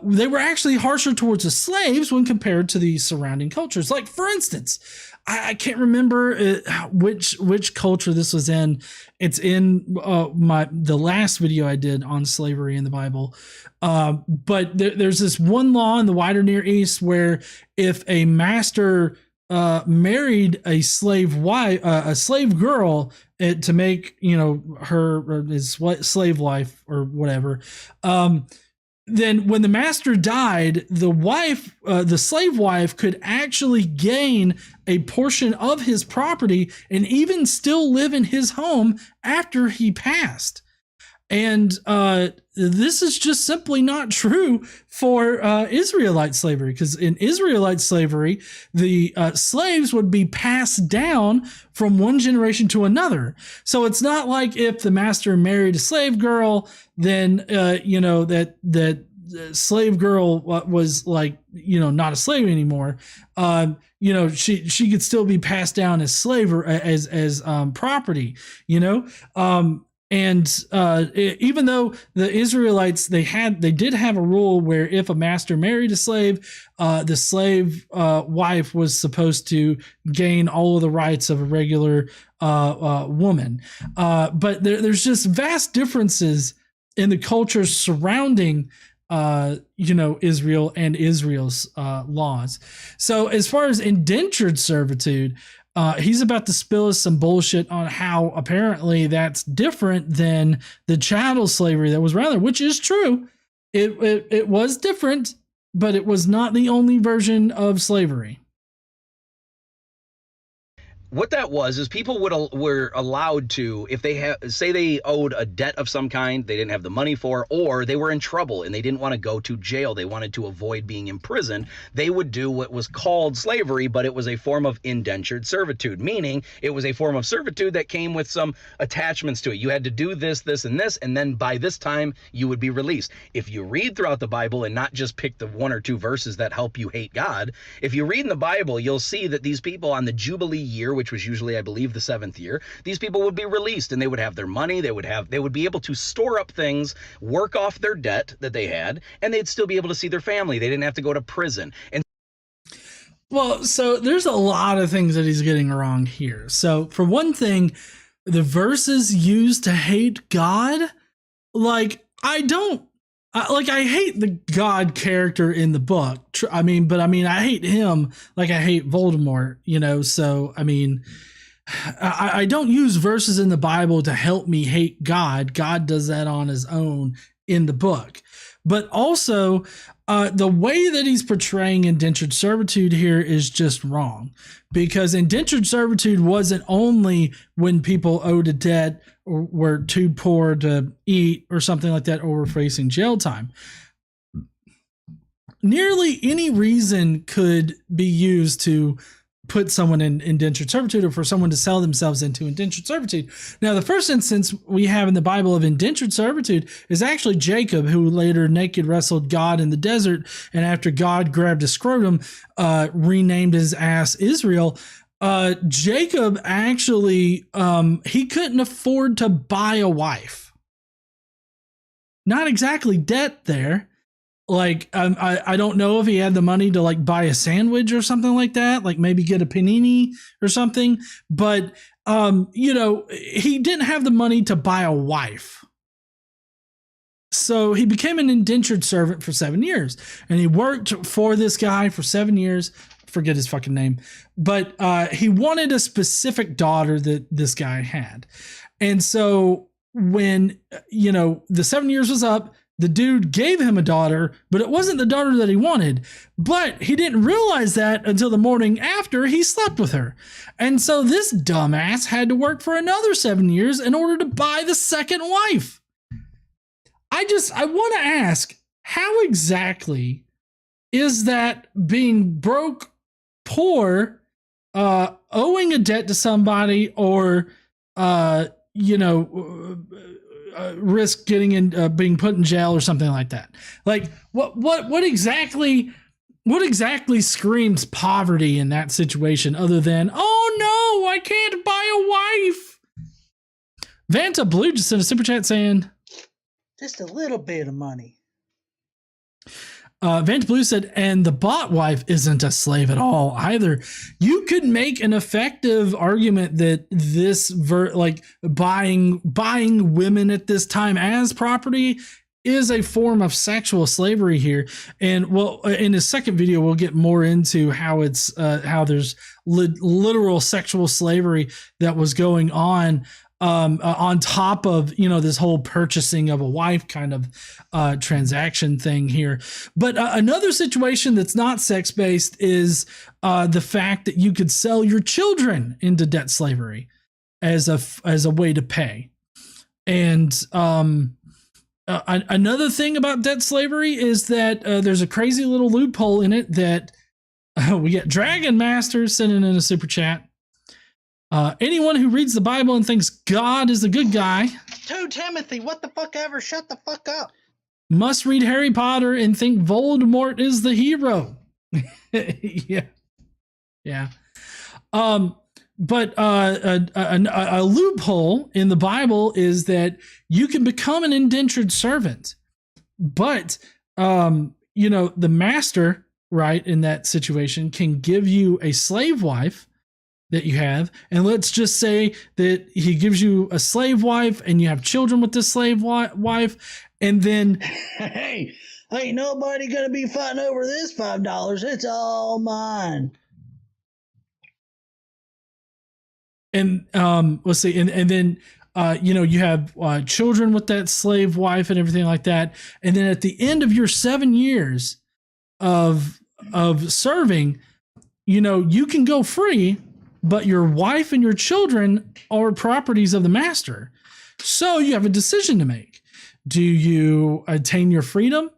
They were actually harsher towards the slaves when compared to the surrounding cultures. Like, for instance, I can't remember which culture this was in. It's in the last video I did on slavery in the Bible. But there's this one law in the wider Near East where if a master married a slave wife, a slave girl, to make, her or his slave wife or whatever, then when the master died, the wife, the slave wife, could actually gain a portion of his property and even still live in his home after he passed. And this is just simply not true for Israelite slavery, because in Israelite slavery, the slaves would be passed down from one generation to another. So it's not like if the master married a slave girl, then that slave girl was like, not a slave anymore. She could still be passed down as slave or as property. And even though the Israelites, they did have a rule where if a master married a slave, the slave wife was supposed to gain all of the rights of a regular woman. But there's just vast differences in the cultures surrounding Israel and Israel's laws. So as far as indentured servitude, he's about to spill us some bullshit on how apparently that's different than the chattel slavery that was around there, which is true. It was different, but it was not the only version of slavery.
What that was is people were allowed to, if they say they owed a debt of some kind they didn't have the money for, or they were in trouble and they didn't want to go to jail, they wanted to avoid being imprisoned, they would do what was called slavery, but it was a form of indentured servitude, meaning it was a form of servitude that came with some attachments to it. You had to do this, this, and this, and then by this time you would be released. If you read throughout the Bible and not just pick the one or two verses that help you hate God, if you read in the Bible, you'll see that these people on the Jubilee year, which was usually, I believe, the 7th year, these people would be released and they would have their money, they would be able to store up things, work off their debt that they had, and they'd still be able to see their family. They didn't have to go to prison. And
well, so there's a lot of things that he's getting wrong here. So for one thing, the verses used to hate God, I hate the God character in the book. I hate him like I hate Voldemort, so, I don't use verses in the Bible to help me hate God. God does that on his own in the book. But also, the way that he's portraying indentured servitude here is just wrong, because indentured servitude wasn't only when people owed a debt or were too poor to eat or something like that, or were facing jail time. Nearly any reason could be used to put someone in indentured servitude, or for someone to sell themselves into indentured servitude. Now, the first instance we have in the Bible of indentured servitude is actually Jacob, who later naked wrestled God in the desert, and after God grabbed his scrotum, renamed his ass Israel. Jacob actually, he couldn't afford to buy a wife. Not exactly debt there. I don't know if he had the money to buy a sandwich or something like that, maybe get a panini or something, but he didn't have the money to buy a wife. So he became an indentured servant for 7 years, and he worked for this guy for 7 years. Forget his fucking name, but he wanted a specific daughter that this guy had. And so when, the 7 years was up, the dude gave him a daughter, but it wasn't the daughter that he wanted. But he didn't realize that until the morning after he slept with her. And so this dumbass had to work for another 7 years in order to buy the second wife. I want to ask, how exactly is that being broke, poor, owing a debt to somebody, or, risk getting in, being put in jail or something like that? What exactly screams poverty in that situation, other than, oh no, I can't buy a wife? Vanta Blue just sent a super chat saying,
just a little bit of money.
Vanta Blue said, and the bot wife isn't a slave at all either. You could make an effective argument that this buying women at this time as property is a form of sexual slavery here. And in his second video, we'll get more into how it's how there's literal sexual slavery that was going on on top of, this whole purchasing of a wife kind of transaction thing here. But another situation that's not sex-based is the fact that you could sell your children into debt slavery as a way to pay. And another thing about debt slavery is that there's a crazy little loophole in it that we get Dragon Master sending in a super chat. Anyone who reads the Bible and thinks God is the good guy
2 Timothy, what the fuck ever, shut the fuck up.
Must read Harry Potter and think Voldemort is the hero. Yeah. But a loophole in the Bible is that you can become an indentured servant, but the master, right, in that situation can give you a slave wife that you have, and let's just say that he gives you a slave wife and you have children with this slave wife, and then
hey, ain't nobody gonna be fighting over this $5. It's all mine.
And let's see, and then you have children with that slave wife and everything like that, and then at the end of your 7 years of serving, you can go free, but your wife and your children are properties of the master. So you have a decision to make. Do you attain your freedom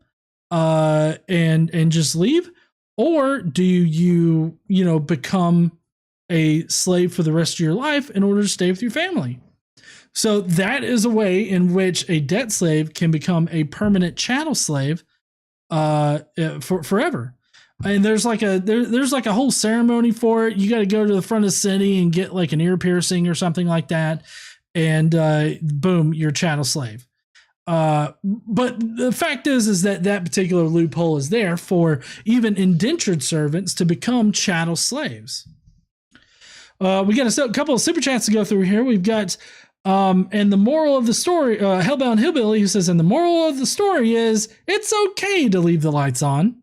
and just leave, or do you become a slave for the rest of your life in order to stay with your family? So that is a way in which a debt slave can become a permanent chattel slave for forever. And there's like a whole ceremony for it. You got to go to the front of the city and get like an ear piercing or something like that, and boom, you're a chattel slave. But the fact is that particular loophole is there for even indentured servants to become chattel slaves. We got a couple of super chats to go through here. We've got and the moral of the story, Hellbound Hillbilly, who says, and the moral of the story is it's okay to leave the lights on.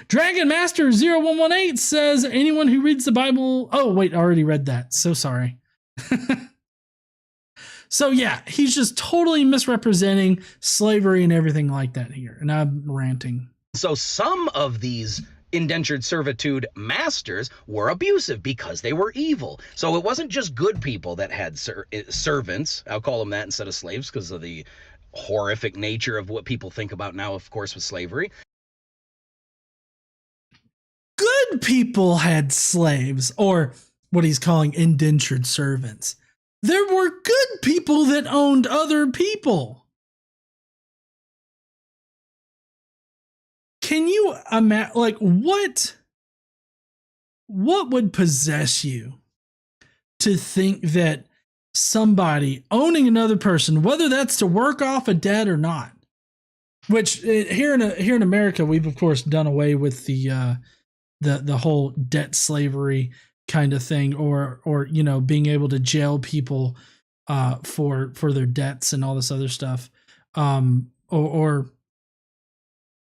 Dragon Master 0118 says, anyone who reads the Bible. Oh, wait, I already read that. So sorry. So yeah, he's just totally misrepresenting slavery and everything like that here. And I'm ranting.
So some of these indentured servitude masters were abusive because they were evil. So it wasn't just good people that had servants. I'll call them that instead of slaves because of the horrific nature of what people think about now, of course, with slavery.
Good people had slaves, or what he's calling indentured servants. There were good people that owned other people. Can you imagine, like, what would possess you to think that somebody owning another person, whether that's to work off a debt or not, which here in America, we've of course done away with the whole debt slavery kind of thing, or being able to jail people for their debts and all this other stuff, or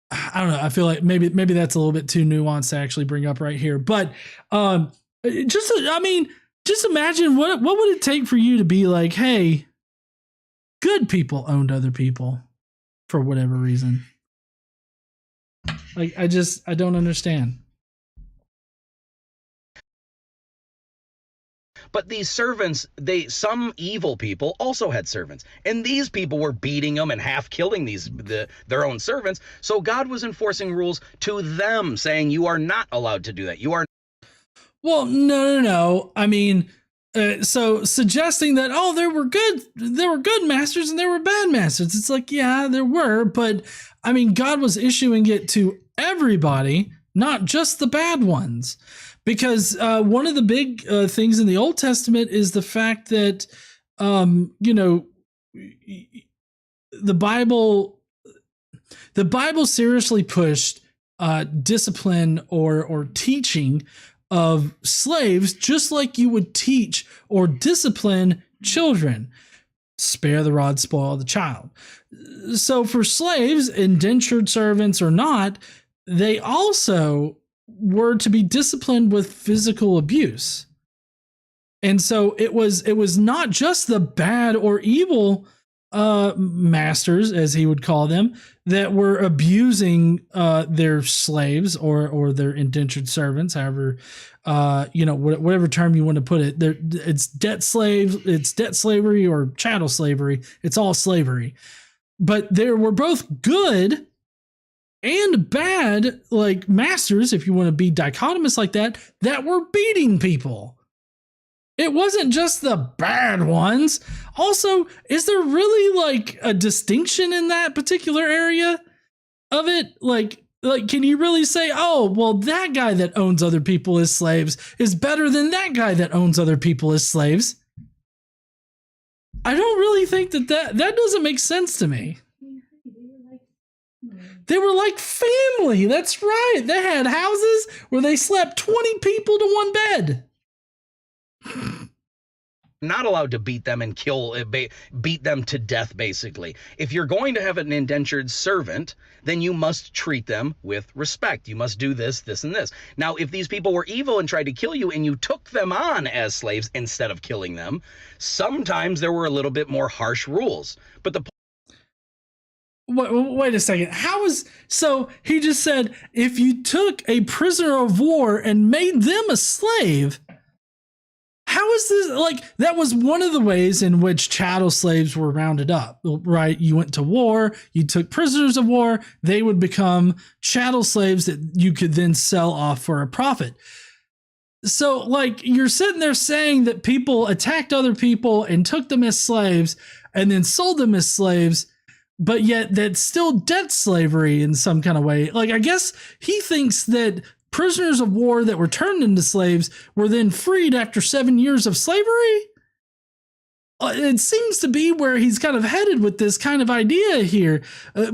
I don't know. I feel like maybe that's a little bit too nuanced to actually bring up right here. But just imagine what would it take for you to be like, hey, good people owned other people for whatever reason. Like, I don't understand.
But these servants, some evil people also had servants, and these people were beating them and half killing their own servants. So God was enforcing rules to them, saying you are not allowed to do that. You are.
Well, no. I mean, so suggesting that there were good masters and there were bad masters. It's like, yeah, there were, but I mean, God was issuing it to everybody, not just the bad ones. Because one of the big things in the Old Testament is the fact that, the Bible seriously pushed discipline or teaching of slaves, just like you would teach or discipline children. Spare the rod, spoil the child. So for slaves, indentured servants or not, they also were to be disciplined with physical abuse. And so it was not just the bad or evil masters, as he would call them, that were abusing their slaves or their indentured servants, however, whatever term you want to put it. It's debt slavery or chattel slavery. It's all slavery. But there were both good and bad, like masters, if you want to be dichotomous like that were beating people. It wasn't just the bad ones. Also, is there really like a distinction in that particular area of it? Like, can you really say, oh, well, that guy that owns other people as slaves is better than that guy that owns other people as slaves? I don't really think that doesn't make sense to me. They were like family. That's right. They had houses where they slept 20 people to one bed.
Not allowed to beat them and beat them to death, basically. If you're going to have an indentured servant, then you must treat them with respect. You must do this, this, and this. Now, if these people were evil and tried to kill you and you took them on as slaves instead of killing them, sometimes there were a little bit more harsh rules. But the
Wait a second. So he just said, if you took a prisoner of war and made them a slave, how is this? Like, that was one of the ways in which chattel slaves were rounded up, right? You went to war, you took prisoners of war, they would become chattel slaves that you could then sell off for a profit. So, like, you're sitting there saying that people attacked other people and took them as slaves and then sold them as slaves, but yet that's still debt slavery in some kind of way. Like, I guess he thinks that prisoners of war that were turned into slaves were then freed after 7 years of slavery. It seems to be where he's kind of headed with this kind of idea here,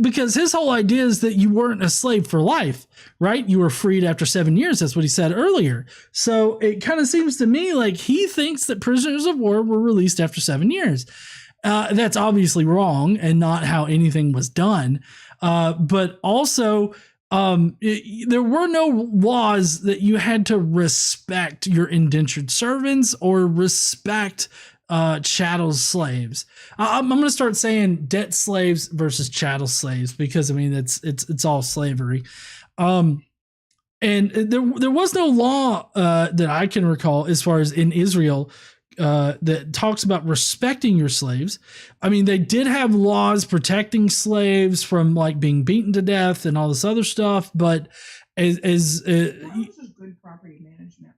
because his whole idea is that you weren't a slave for life, right? You were freed after 7 years. That's what he said earlier. So it kind of seems to me like he thinks that prisoners of war were released after 7 years. That's obviously wrong and not how anything was done. But also, there were no laws that you had to respect your indentured servants or respect chattel slaves. I'm going to start saying debt slaves versus chattel slaves because I mean it's all slavery. And there was no law that I can recall as far as in Israel that talks about respecting your slaves. I mean, they did have laws protecting slaves from like being beaten to death and all this other stuff, but that was just good property management.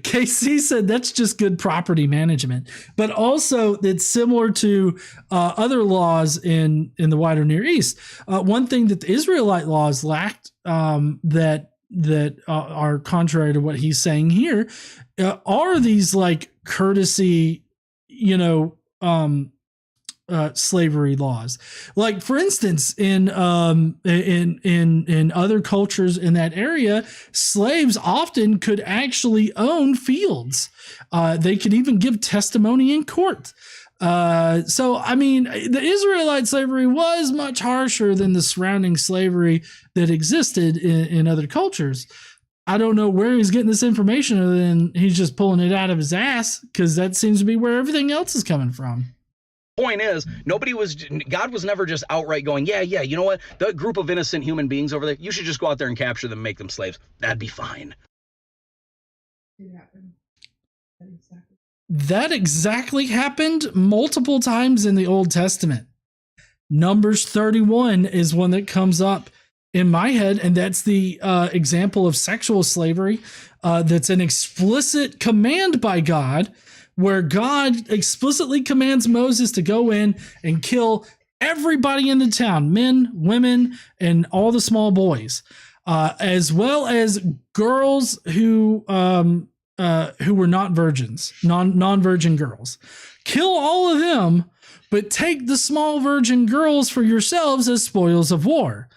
KC said that's just good property management, but also it's similar to other laws in the wider Near East. One thing that the Israelite laws lacked that are contrary to what he's saying here are these like courtesy, slavery laws. Like, for instance, in other cultures in that area, slaves often could actually own fields. They could even give testimony in court. So, I mean, the Israelite slavery was much harsher than the surrounding slavery that existed in other cultures. I don't know where he's getting this information other than he's just pulling it out of his ass, because that seems to be where everything else is coming from.
Point is, God was never just outright going, yeah, you know what? The group of innocent human beings over there, you should just go out there and capture them and make them slaves. That'd be fine.
That exactly happened multiple times in the Old Testament. Numbers 31 is one that comes up in my head, and that's the example of sexual slavery. That's an explicit command by God, where God explicitly commands Moses to go in and kill everybody in the town, men, women, and all the small boys, as well as girls who were not virgins, non-virgin girls. Kill all of them, but take the small virgin girls for yourselves as spoils of war.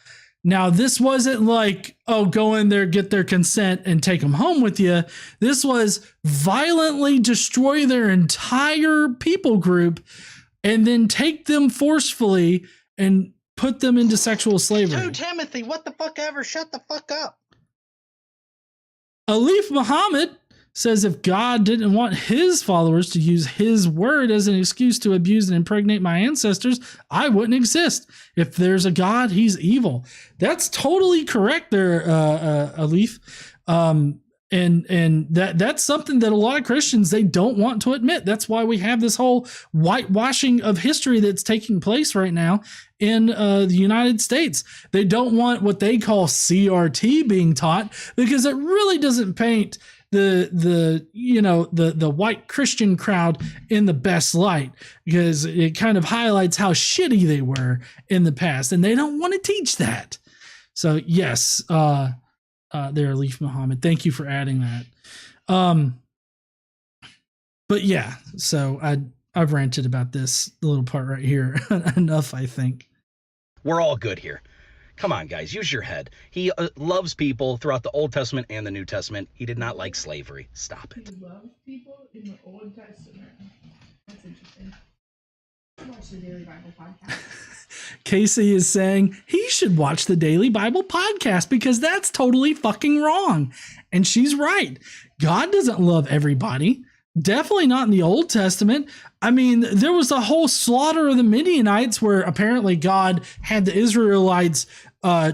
Now, this wasn't like, oh, go in there, get their consent, and take them home with you. This was violently destroy their entire people group and then take them forcefully and put them into sexual slavery.
Dude, Timothy, what the fuck ever? Shut the fuck up.
Alif Muhammad says if God didn't want his followers to use his word as an excuse to abuse and impregnate my ancestors, I wouldn't exist. If there's a God, he's evil. That's totally correct there, Alif. And that's something that a lot of Christians, they don't want to admit. That's why we have this whole whitewashing of history that's taking place right now in the United States. They don't want what they call CRT being taught because it really doesn't paint the white Christian crowd in the best light, because it kind of highlights how shitty they were in the past, and they don't want to teach that. So yes, there, Leaf Muhammad. Thank you for adding that. But yeah, so I've ranted about this little part right here enough, I think.
We're all good here. Come on, guys, use your head. He loves people throughout the Old Testament and the New Testament. He did not like slavery. Stop it.
He loves people in the Old Testament. That's interesting. Watch the Daily Bible podcast.
Casey is saying he should watch the Daily Bible podcast because that's totally fucking wrong. And she's right. God doesn't love everybody. Definitely not in the Old Testament. I mean, there was a whole slaughter of the Midianites where apparently God had the Israelites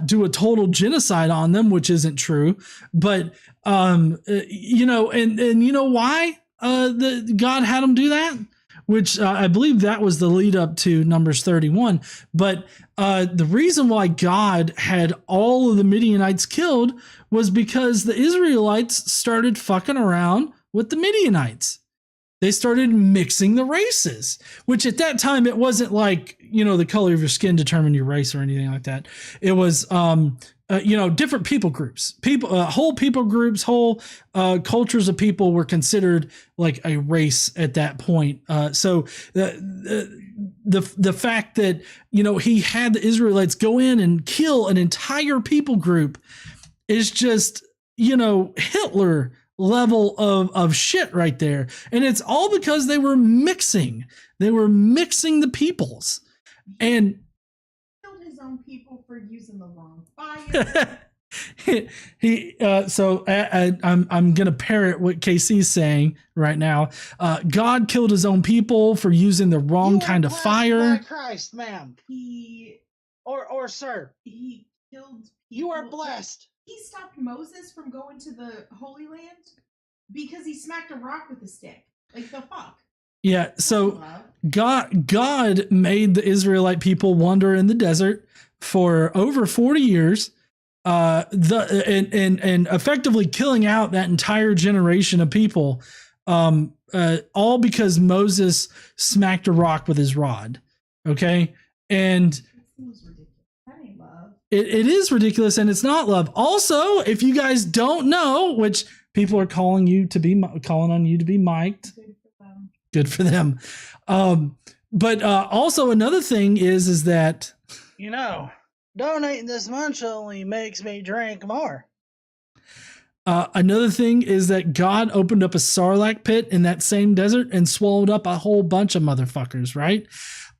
do a total genocide on them, which isn't true. But, and you know why God had them do that? Which I believe that was the lead up to Numbers 31. But the reason why God had all of the Midianites killed was because the Israelites started fucking around with the Midianites. They started mixing the races, which at that time, it wasn't like, the color of your skin determined your race or anything like that. It was, different people groups, whole people groups, whole cultures of people were considered like a race at that point. So the fact that, he had the Israelites go in and kill an entire people group is just, Hitler level of shit right there. And it's all because they were mixing the peoples. And
killed his own people for using the wrong fire.
I'm gonna parrot what KC's saying right now. God killed his own people for using the wrong kind of fire.
By Christ, ma'am. Or sir.
He killed people.
You are blessed.
He stopped Moses from going to the Holy Land because he smacked a rock with a stick. Like, the fuck?
Yeah, so God made the Israelite people wander in the desert for over 40 years, and effectively killing out that entire generation of people, all because Moses smacked a rock with his rod. Okay, and it is ridiculous, and it's not love. Also, if you guys don't know, which people are calling on you to be mic'd, good for them. But also another thing is that
donating this much only makes me drink more.
Another thing is that God opened up a sarlacc pit in that same desert and swallowed up a whole bunch of motherfuckers, right?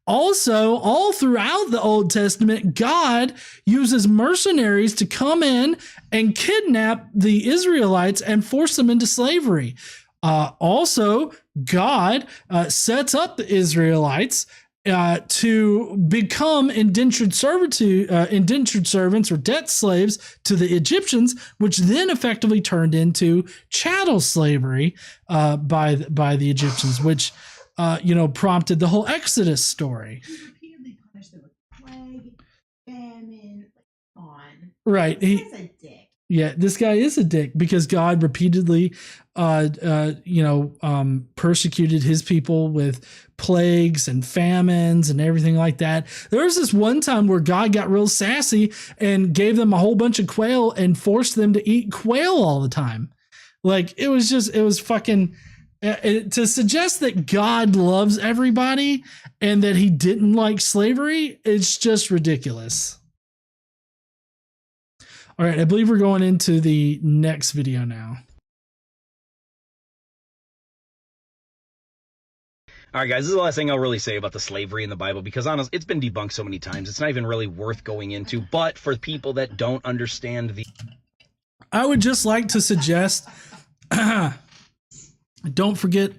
Also, all throughout the Old Testament, God uses mercenaries to come in and kidnap the Israelites and force them into slavery. Also, God sets up the Israelites to become indentured servants or debt slaves to the Egyptians, which then effectively turned into chattel slavery by the Egyptians, which prompted the whole Exodus story.
He repeatedly punished them with plague, famine, on.
Right.
He's a dick.
Yeah, this guy is a dick because God repeatedly, persecuted his people with plagues and famines and everything like that. There was this one time where God got real sassy and gave them a whole bunch of quail and forced them to eat quail all the time. Like, it was fucking... to suggest that God loves everybody and that he didn't like slavery, it's just ridiculous. All right, I believe we're going into the next video now.
All right, guys, this is the last thing I'll really say about the slavery in the Bible, because honestly, it's been debunked so many times. It's not even really worth going into. But for people that don't understand I
would just like to suggest Don't forget.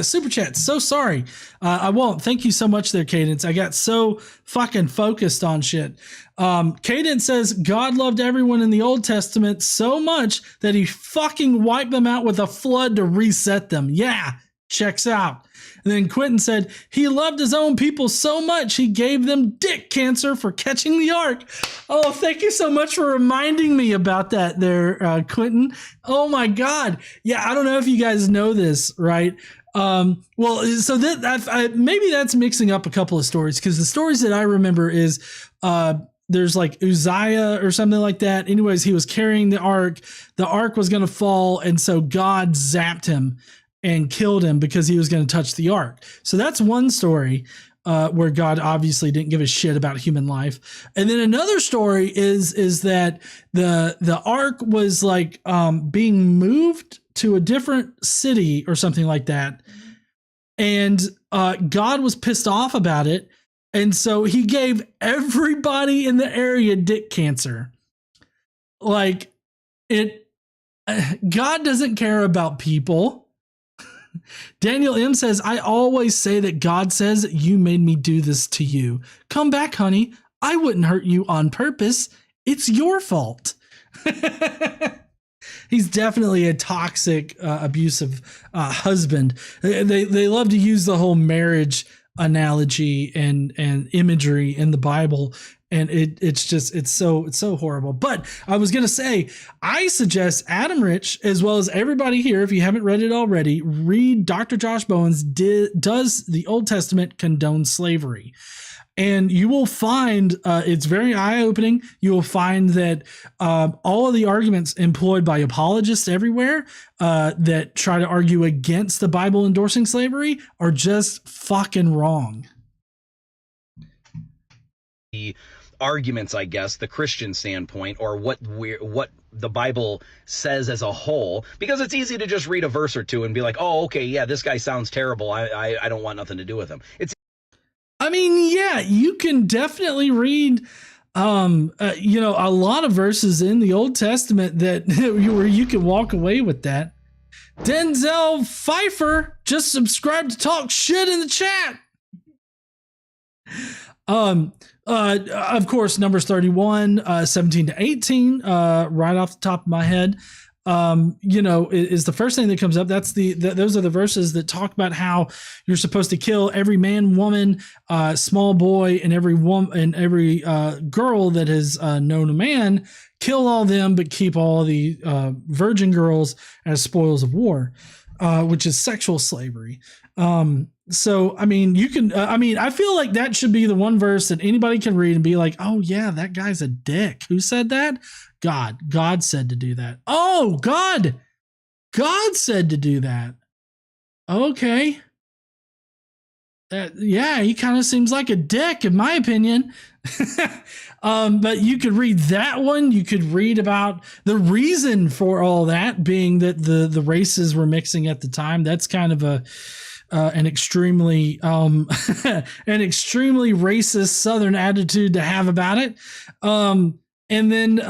Super chat. So sorry. I won't. Thank you so much there, Cadence. I got so fucking focused on shit. Cadence says God loved everyone in the Old Testament so much that he fucking wiped them out with a flood to reset them. Yeah, checks out. And then Quentin said he loved his own people so much he gave them dick cancer for catching the ark. Oh, thank you so much for reminding me about that there, Quentin. Oh my God. Yeah, I don't know if you guys know this, right? Well, so maybe that's mixing up a couple of stories, because the stories that I remember is there's like Uzziah or something like that. Anyways, he was carrying the ark. The ark was going to fall, and so God zapped him and killed him because he was going to touch the ark. So that's one story where God obviously didn't give a shit about human life. And then another story is that the ark was like being moved to a different city or something like that. And God was pissed off about it. And so he gave everybody in the area dick cancer. Like God doesn't care about people. Daniel M says, I always say that God says you made me do this to you. Come back, honey. I wouldn't hurt you on purpose. It's your fault. He's definitely a toxic, abusive husband. They love to use the whole marriage analogy and imagery in the Bible. And it's so horrible. But I was going to say, I suggest Adam Rich, as well as everybody here, if you haven't read it already, read Dr. Josh Bowen's Does the Old Testament Condone Slavery? And you will find it's very eye-opening. You will find that all of the arguments employed by apologists everywhere that try to argue against the Bible endorsing slavery are just fucking wrong.
The arguments, I guess, the Christian standpoint, or what the Bible says as a whole, because it's easy to just read a verse or two and be like, oh, okay, yeah, this guy sounds terrible. I don't want nothing to do with him.
I mean, yeah, you can definitely read, a lot of verses in the Old Testament that where you can walk away with that. Denzel Pfeiffer just subscribed to talk shit in the chat. Of course, Numbers 31, 17 to 18, right off the top of my head, is the first thing that comes up. Those are the verses that talk about how you're supposed to kill every man, woman, small boy, and every woman and every girl that has known a man. Kill all them, but keep all the virgin girls as spoils of war, which is sexual slavery. So, I mean, you can, I feel like that should be the one verse that anybody can read and be like, oh yeah, that guy's a dick. Who said that? God said to do that. Oh, God said to do that. Okay. Yeah, he kind of seems like a dick in my opinion. But you could read that one. You could read about the reason for all that being that the races were mixing at the time. That's kind of an extremely racist Southern attitude to have about it. And then there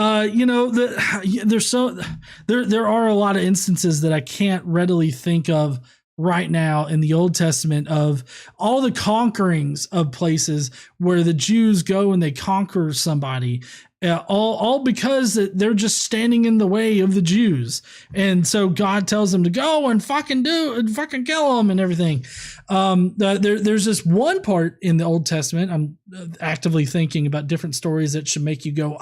are a lot of instances that I can't readily think of right now in the Old Testament of all the conquerings of places where the Jews go and they conquer somebody, all because they're just standing in the way of the Jews. And so God tells them to go and fucking kill them and everything. There's this one part in the Old Testament. I'm actively thinking about different stories that should make you go,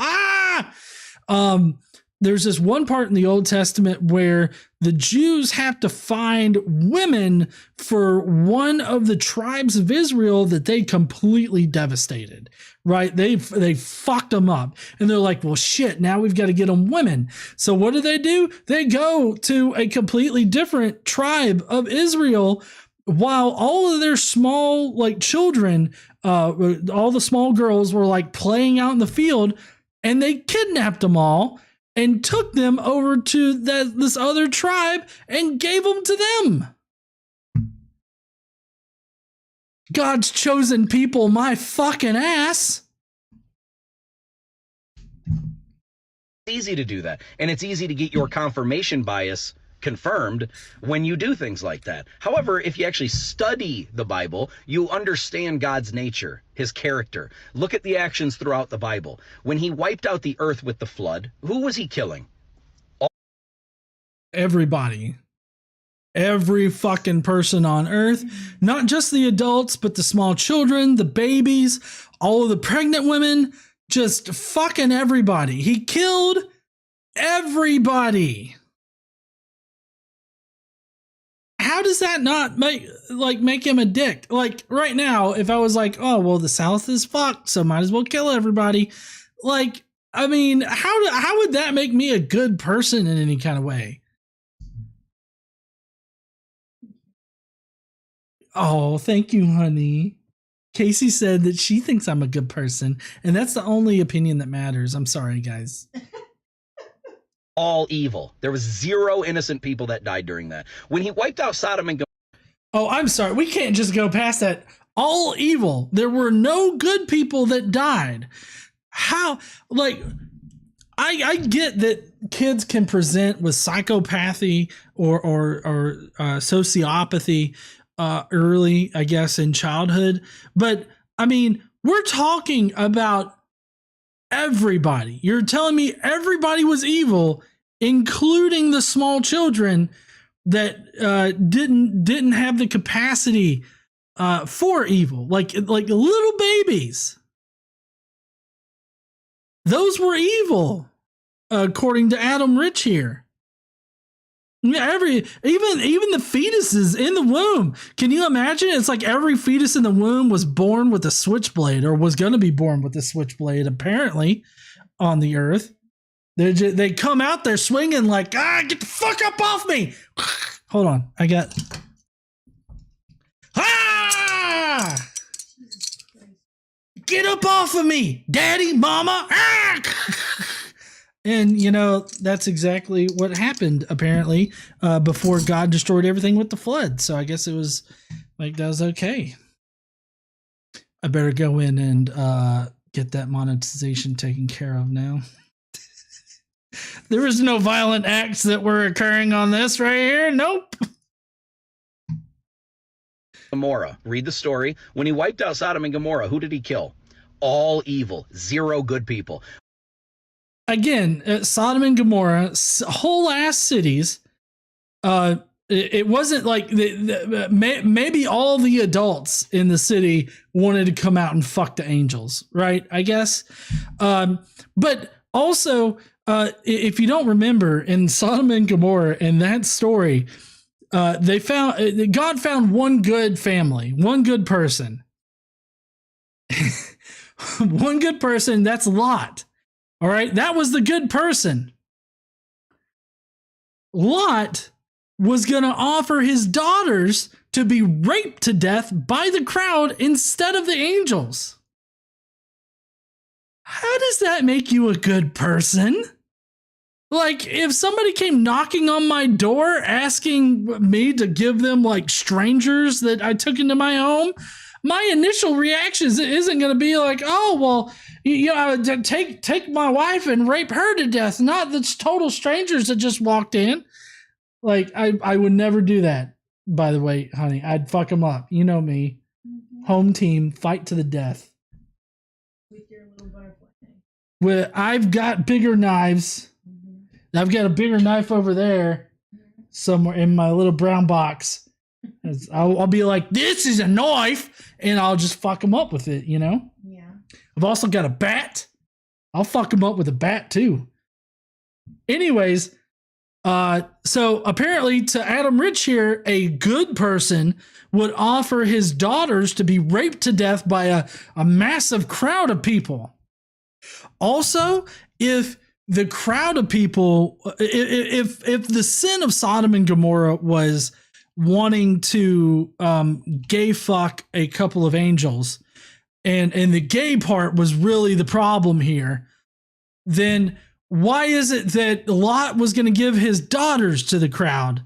there's this one part in the Old Testament where the Jews have to find women for one of the tribes of Israel that they completely devastated, right? They fucked them up. And they're like, well, shit, now we've got to get them women. So what do? They go to a completely different tribe of Israel while all of their small, like children, all the small girls were like playing out in the field, and they kidnapped them all and took them over to this other tribe and gave them to them. God's chosen people, my fucking ass.
It's easy to do that. And it's easy to get your confirmation bias confirmed when you do things like that. However, if you actually study the Bible, you understand God's nature, his character. Look at the actions throughout the Bible. When he wiped out the earth with the flood, who was he killing?
Everybody. Every fucking person on earth, not just the adults, but the small children, the babies, all of the pregnant women, just fucking everybody. He killed everybody. How does that not make him a dick? Like right now, if I was like, oh, well, the South is fucked, so might as well kill everybody. Like, I mean, how would that make me a good person in any kind of way? Oh, thank you, honey. Casey said that she thinks I'm a good person, and that's the only opinion that matters. I'm sorry, guys.
All evil. There was 0 innocent people that died during that. When he wiped out Sodom and Gomorrah.
Oh, I'm sorry. We can't just go past that. All evil. There were no good people that died. How? Like, I get that kids can present with psychopathy or sociopathy early, I guess, in childhood. But, I mean, we're talking about everybody. You're telling me everybody was evil, including the small children that didn't have the capacity for evil, like little babies. Those were evil, according to Adam Rich here. Yeah, even the fetuses in the womb. Can you imagine? It's like every fetus in the womb was born with a switchblade, or was going to be born with a switchblade, apparently, on the earth. They come out there swinging like, get the fuck up off me. Hold on. I got... Get up off of me, daddy, mama. And, you know, that's exactly what happened, apparently, before God destroyed everything with the flood. So I guess it was like, that was okay. I better go in and get that monetization taken care of now. There was no violent acts that were occurring on this right here. Nope.
Gomorrah. Read the story. When he wiped out Sodom and Gomorrah, who did he kill? All evil. 0 good people.
Again, Sodom and Gomorrah, whole ass cities. It wasn't like maybe all the adults in the city wanted to come out and fuck the angels, right? I guess. But also, if you don't remember, in Sodom and Gomorrah, in that story, God found one good family, one good person. One good person, that's Lot. All right, that was the good person. Lot was going to offer his daughters to be raped to death by the crowd instead of the angels. How does that make you a good person? Like, if somebody came knocking on my door asking me to give them, like, strangers that I took into my home, my initial reaction isn't going to be like, oh, well, you know, take my wife and rape her to death, not the total strangers that just walked in. Like, I would never do that, by the way, honey. I'd fuck them up. You know me. Mm-hmm. Home team, fight to the death.
With your little butterfly.
I've got bigger knives. Mm-hmm. I've got a bigger knife over there somewhere in my little brown box. I'll be like, this is a knife, and I'll just fuck them up with it, you know?
Yeah.
I've also got a bat. I'll fuck them up with a bat, too. Anyways, so apparently to Adam Rich here, a good person would offer his daughters to be raped to death by a massive crowd of people. Also, if the crowd of people, if the sin of Sodom and Gomorrah was wanting to gay fuck a couple of angels, and the gay part was really the problem here, then why is it that Lot was going to give his daughters to the crowd?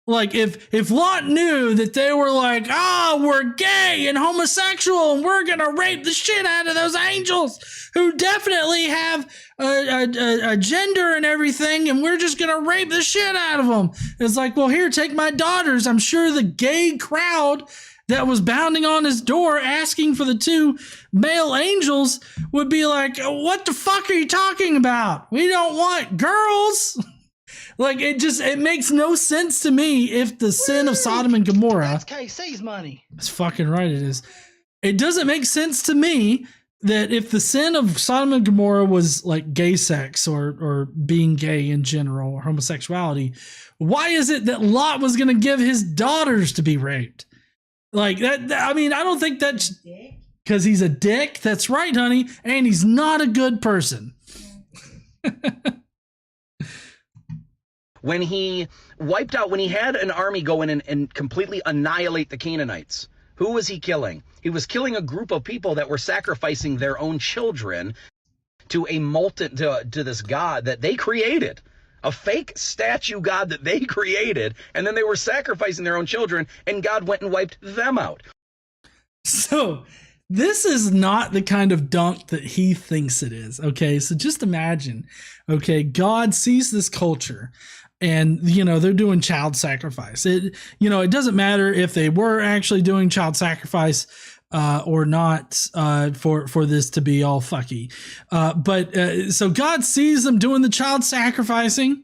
Like if Lot knew that they were like, we're gay and homosexual and we're gonna rape the shit out of those angels who definitely have a gender and everything, and we're just gonna rape the shit out of them. It's like, well, here, take my daughters. I'm sure the gay crowd that was bounding on his door asking for the 2 male angels would be like, what the fuck are you talking about? We don't want girls. Like, it makes no sense to me if the sin of Sodom and Gomorrah.
That's KC's money.
That's fucking right, it is. It doesn't make sense to me that if the sin of Sodom and Gomorrah was like gay sex or being gay in general or homosexuality, why is it that Lot was going to give his daughters to be raped? Like that, I mean, I don't think that's because he's a dick. That's right, honey. And he's not a good person.
When he had an army go in and completely annihilate the Canaanites, who was he killing? He was killing a group of people that were sacrificing their own children to this god that they created, a fake statue god that they created, and then they were sacrificing their own children, and God went and wiped them out.
So this is not the kind of dunk that he thinks it is. Okay, so just imagine, okay, God sees this culture and, they're doing child sacrifice. It doesn't matter if they were actually doing child sacrifice or not for this to be all fucky. But so God sees them doing the child sacrificing,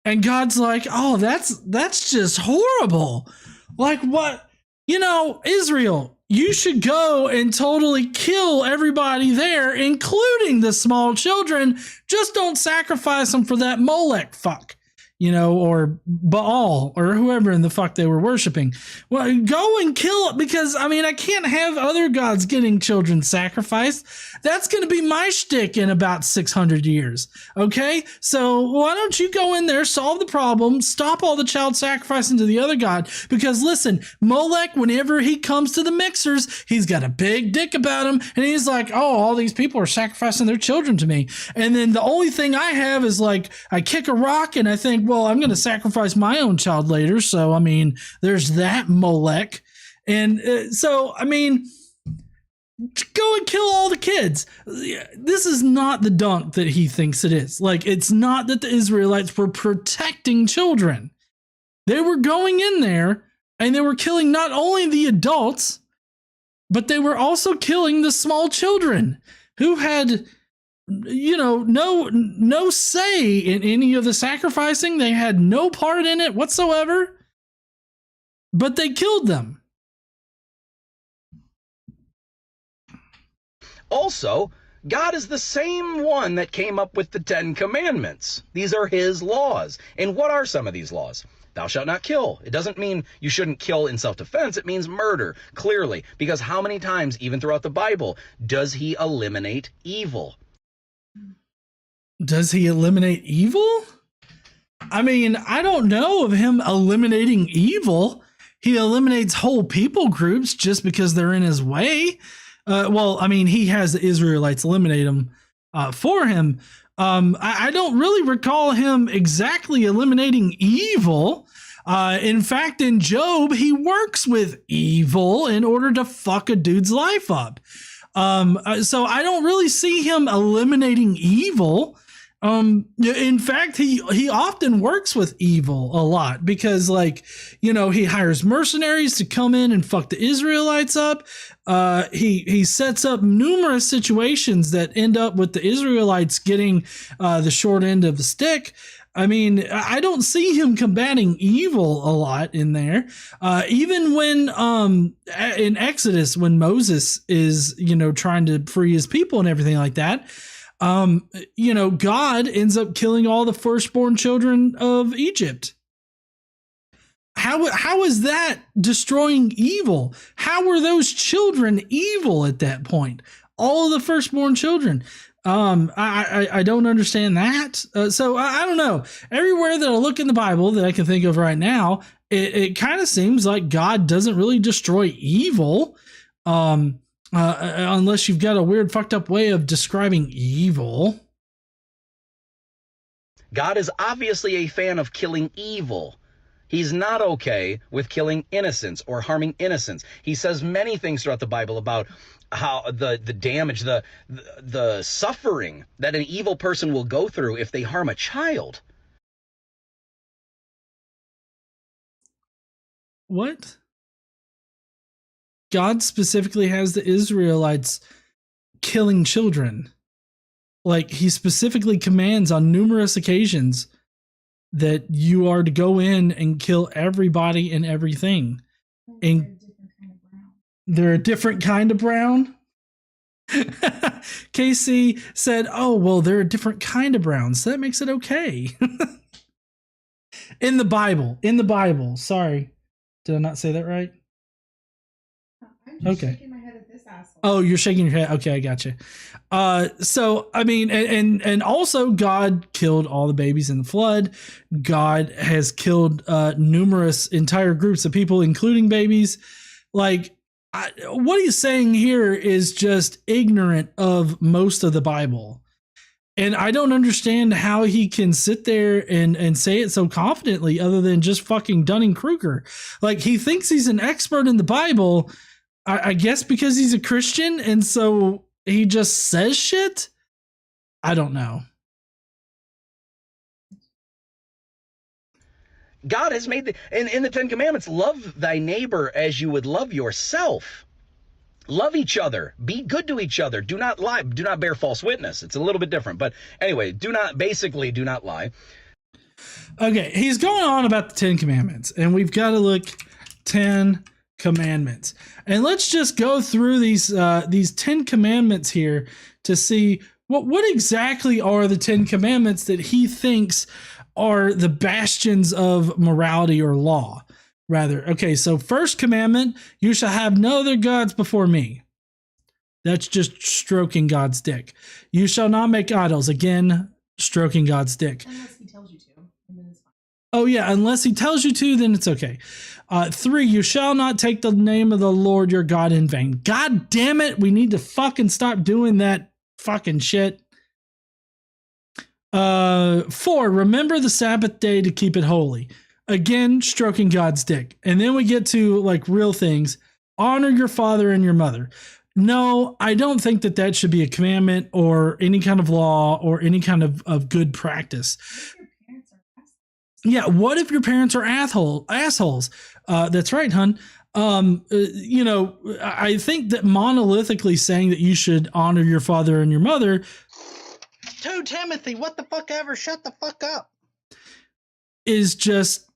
and God's like, oh, that's just horrible. Like, what? Israel, you should go and totally kill everybody there, including the small children. Just don't sacrifice them for that Molech fuck. Or Baal or whoever in the fuck they were worshiping. Well, go and kill it, because I can't have other gods getting children sacrificed. That's going to be my shtick in about 600 years. Okay, so why don't you go in there, solve the problem, stop all the child sacrificing to the other god? Because listen, Molech, whenever he comes to the mixers, he's got a big dick about him, and he's like, oh, all these people are sacrificing their children to me, and then the only thing I have is like, I kick a rock and I think, well, I'm going to sacrifice my own child later. So, there's that Molech. And go and kill all the kids. This is not the dunk that he thinks it is. Like, it's not that the Israelites were protecting children. They were going in there and they were killing not only the adults, but they were also killing the small children who had no say in any of the sacrificing. They had no part in it whatsoever, but they killed them.
Also, God is the same one that came up with the 10 Commandments. These are his laws. And what are some of these laws? Thou shalt not kill. It doesn't mean you shouldn't kill in self-defense. It means murder, clearly. Because how many times, even throughout the Bible, does he eliminate evil?
Does he eliminate evil? I don't know of him eliminating evil. He eliminates whole people groups just because they're in his way. He has the Israelites eliminate them for him. I don't really recall him exactly eliminating evil. In fact, in Job, he works with evil in order to fuck a dude's life up. So I don't really see him eliminating evil. In fact, he often works with evil a lot because, he hires mercenaries to come in and fuck the Israelites up. He sets up numerous situations that end up with the Israelites getting the short end of the stick. I don't see him combating evil a lot in there. Even when in Exodus, when Moses is, trying to free his people and everything like that, God ends up killing all the firstborn children of Egypt. How is that destroying evil? How were those children evil at that point? All of the firstborn children. I don't understand that. So I don't know. Everywhere that I look in the Bible that I can think of right now, it kind of seems like God doesn't really destroy evil. Unless you've got a weird fucked up way of describing evil.
God is obviously a fan of killing evil. He's not okay with killing innocents or harming innocents. He says many things throughout the Bible about how the damage, the suffering that an evil person will go through if they harm a child.
What? God specifically has the Israelites killing children. Like, he specifically commands on numerous occasions that you are to go in and kill everybody and everything. And they're a different kind of brown. Casey said, oh, well, they're a different kind of brown, so that makes it okay. In the Bible. Sorry. Did I not say that right?
I'm just shaking my head at this asshole.
Oh, you're shaking your head. Okay, I gotcha. So I mean, and also God killed all the babies in the flood. God has killed numerous entire groups of people, including babies. Like, what he's saying here is just ignorant of most of the Bible. And I don't understand how he can sit there and say it so confidently other than just fucking Dunning-Kruger. Like, he thinks he's an expert in the Bible, I guess because he's a Christian, and so he just says shit? I don't know.
God has made in the Ten Commandments, love thy neighbor as you would love yourself. Love each other. Be good to each other. Do not lie. Do not bear false witness. It's a little bit different. But anyway, do not lie.
Okay, he's going on about the 10 Commandments, and we've got to look 10 Commandments. And let's just go through these 10 Commandments here to see what exactly are the 10 Commandments that he thinks are the bastions of morality or law. Rather, okay, so first commandment, you shall have no other gods before me. That's just stroking God's dick. You shall not make idols. Again, stroking God's dick.
Unless he tells you to, and then it's fine.
Oh yeah, unless he tells you to, then it's okay. 3, you shall not take the name of the Lord your God in vain. God damn it, we need to fucking stop doing that fucking shit. 4, remember the Sabbath day to keep it holy. Again, stroking God's dick. And then we get to like real things. Honor your father and your mother. No, I don't think that should be a commandment or any kind of law or any kind of good practice. Yeah, what if your parents are assholes? That's right, hun. You know, I think that monolithically saying that you should honor your father and your mother.
2 Timothy, what the fuck ever? Shut the fuck up.
Is just,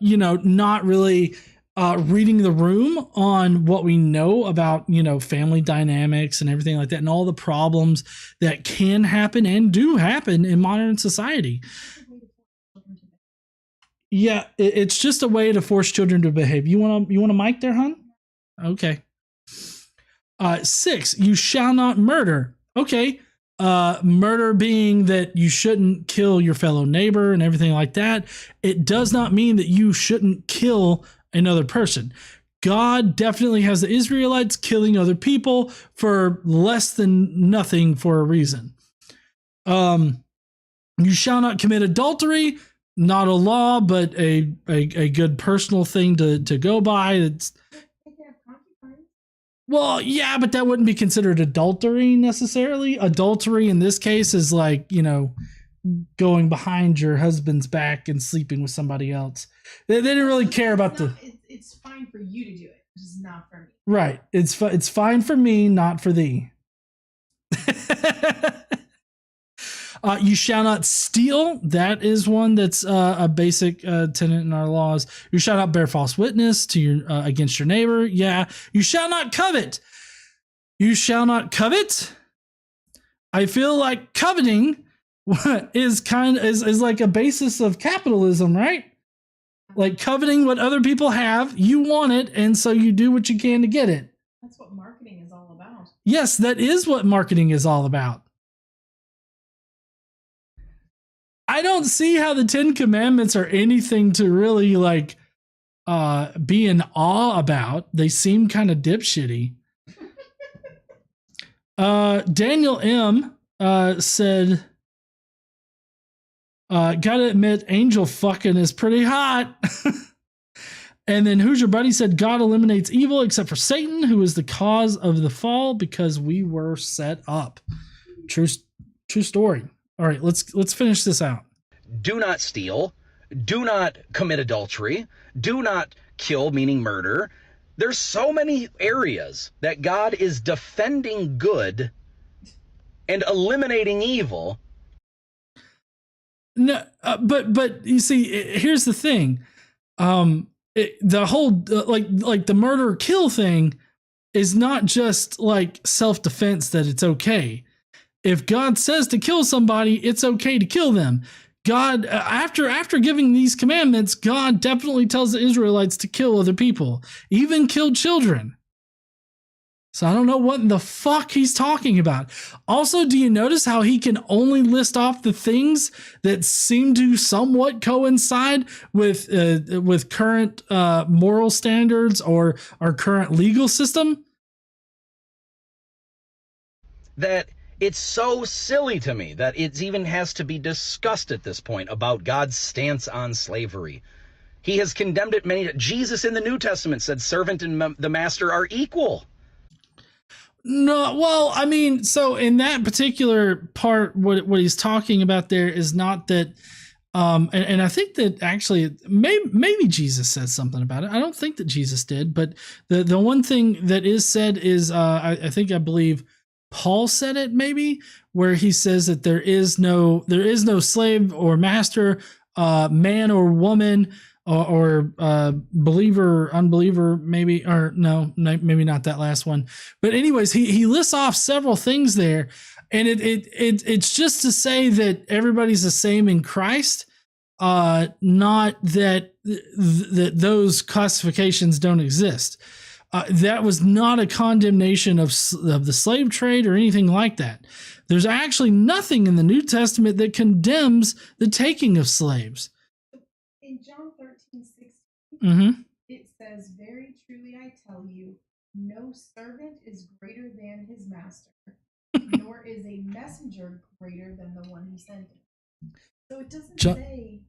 you know, not really reading the room on what we know about, you know, family dynamics and everything like that, and all the problems that can happen and do happen in modern society. Yeah, it's just a way to force children to behave. You want a mic there, hon? Okay. 6, you shall not murder. Okay. Murder being that you shouldn't kill your fellow neighbor and everything like that. It does not mean that you shouldn't kill another person. God definitely has the Israelites killing other people for less than nothing for a reason. You shall not commit adultery. Not a law, but a good personal thing to go by. It's, well, yeah, but that wouldn't be considered adultery necessarily. Adultery in this case is like, you know, going behind your husband's back and sleeping with somebody else. They didn't really care about
It's fine for you to do it, just not for me.
Right. It's fine for me, not for thee. You shall not steal. That is one that's a basic tenet in our laws. You shall not bear false witness to your against your neighbor. Yeah. You shall not covet. You shall not covet. I feel like coveting is is like a basis of capitalism, right? Like coveting what other people have, you want it, and so you do what you can to get it.
That's what marketing is all about.
Yes, that is what marketing is all about. I don't see how the 10 Commandments are anything to really like be in awe about. They seem kind of dipshitty. Daniel M said, Gotta admit, angel fucking is pretty hot. And then Who's Your Buddy said, God eliminates evil except for Satan, who is the cause of the fall because we were set up. True story. All right, let's finish this out.
Do not steal. Do not commit adultery. Do not kill, meaning murder. There's so many areas that God is defending good and eliminating evil.
No, but you see, here's the thing. The whole like the murder kill thing is not just like self-defense that it's okay. If God says to kill somebody, it's okay to kill them. God, after giving these commandments, God definitely tells the Israelites to kill other people, even kill children. So I don't know what the fuck he's talking about. Also, do you notice how he can only list off the things that seem to somewhat coincide with current moral standards or our current legal system?
That it's so silly to me that it even has to be discussed at this point about God's stance on slavery. He has condemned it many. Jesus in the New Testament said servant and the master are equal.
No, well, I mean, so in that particular part, what he's talking about there is not that, and I think that actually maybe Jesus said something about it. I don't think that Jesus did, but the one thing that is said is I believe Paul said it maybe, where he says that there is no slave or master, man or woman, or believer, unbeliever, maybe, or no, maybe not that last one. But anyways, he lists off several things there, and it's just to say that everybody's the same in Christ, not that those classifications don't exist. That was not a condemnation of the slave trade or anything like that. There's actually nothing in the New Testament that condemns the taking of slaves.
In John 13:16, it says, "Very truly I tell you, no servant is greater than his master, nor is a messenger greater than the one who sent him." So it doesn't say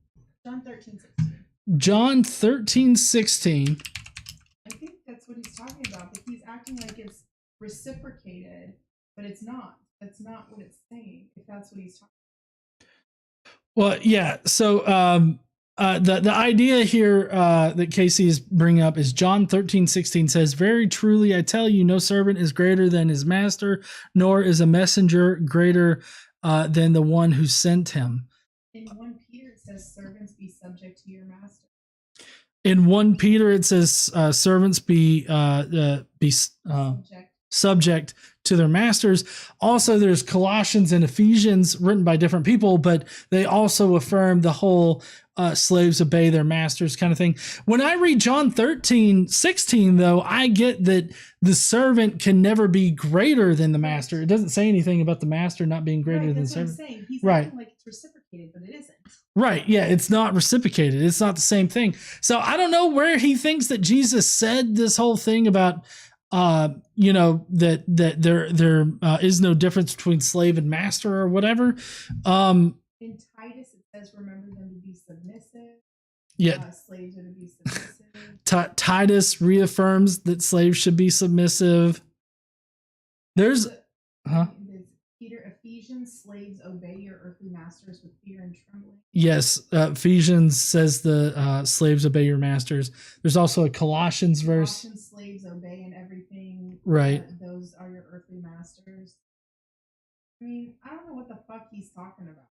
John 13:16.
John 13:16.
I think that's what he's talking about, but he's acting like it's reciprocated, but it's not. That's not what it's saying, if that's what he's talking about.
Well, yeah. So the idea here that Casey is bringing up is John 13:16 says, "Very truly I tell you, no servant is greater than his master, nor is a messenger greater than the one who sent him."
In 1 Peter it says, "Servants be subject to your master."
In 1 Peter it says, "Servants be subject to their masters." Also, there's Colossians and Ephesians written by different people, but they also affirm the whole slaves obey their masters kind of thing. When I read John 13:16, though, I get that the servant can never be greater than the master. It doesn't say anything about the master not being greater than the servant.
That's what I'm saying. He's
right.
acting like it's reciprocated, but it isn't.
Right. Yeah, it's not reciprocated. It's not the same thing. So I don't know where he thinks that Jesus said this whole thing about that there is no difference between slave and master or whatever.
In Titus it says, "Remember them to be submissive."
Yeah.
Slaves are to be submissive.
Titus reaffirms that slaves should be submissive. There's
Ephesians, "Slaves, obey your earthly masters with fear and trembling."
Yes, Ephesians says the slaves obey your masters. There's also a Colossians verse.
"Slaves, obey in everything."
Right.
Those are your earthly masters. I mean, I don't know what the fuck he's talking about.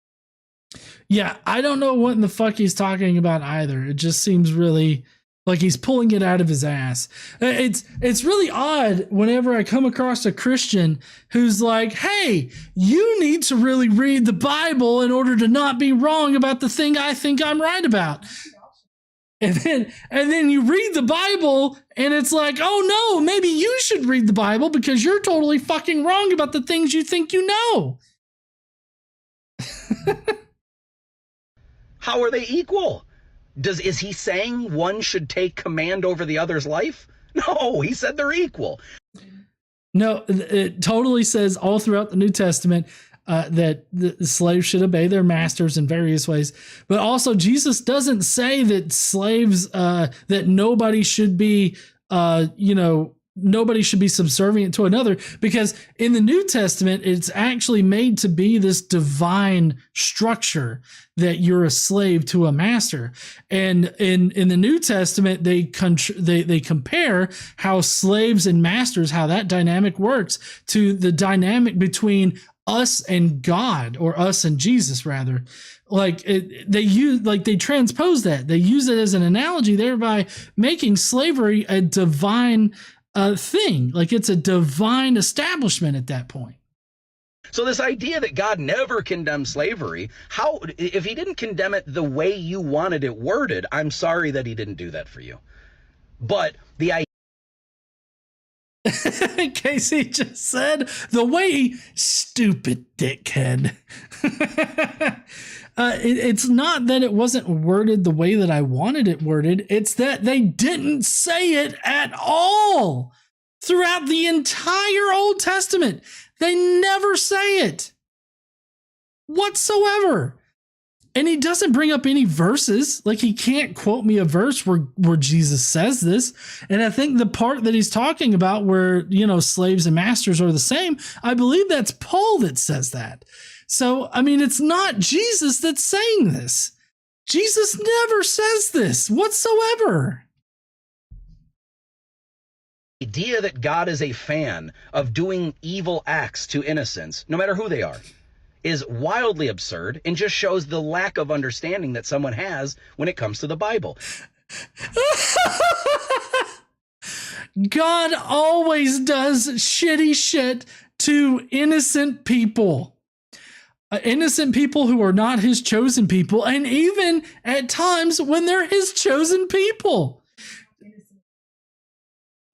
Yeah, I don't know what in the fuck he's talking about either. It just seems really like he's pulling it out of his ass. It's really odd whenever I come across a Christian who's like, "Hey, you need to really read the Bible in order to not be wrong about the thing I think I'm right about." And then you read the Bible and it's like, "Oh no, maybe you should read the Bible because you're totally fucking wrong about the things you think you know."
How are they equal? Is he saying one should take command over the other's life? No, he said they're equal.
No, it totally says all throughout the New Testament, that the slaves should obey their masters in various ways. But also Jesus doesn't say that slaves, that nobody should be, nobody should be subservient to another, because in the New Testament, it's actually made to be this divine structure that you're a slave to a master. And in the New Testament, they compare how slaves and masters, how that dynamic works, to the dynamic between us and God, or us and Jesus rather. They transpose that. They use it as an analogy, thereby making slavery a divine thing. Like it's a divine establishment at that point.
So this idea that God never condemned slavery, if he didn't condemn it the way you wanted it worded, I'm sorry that he didn't do that for you. But the idea
Casey just said the way, stupid dickhead. It's not that it wasn't worded the way that I wanted it worded. It's that they didn't say it at all throughout the entire Old Testament. They never say it whatsoever. And he doesn't bring up any verses. Like, he can't quote me a verse where Jesus says this. And I think the part that he's talking about where, slaves and masters are the same, I believe that's Paul that says that. So, I mean, it's not Jesus that's saying this. Jesus never says this whatsoever.
The idea that God is a fan of doing evil acts to innocents, no matter who they are, is wildly absurd and just shows the lack of understanding that someone has when it comes to the Bible.
God always does shitty shit to innocent people. Innocent people who are not his chosen people, and even at times when they're his chosen people.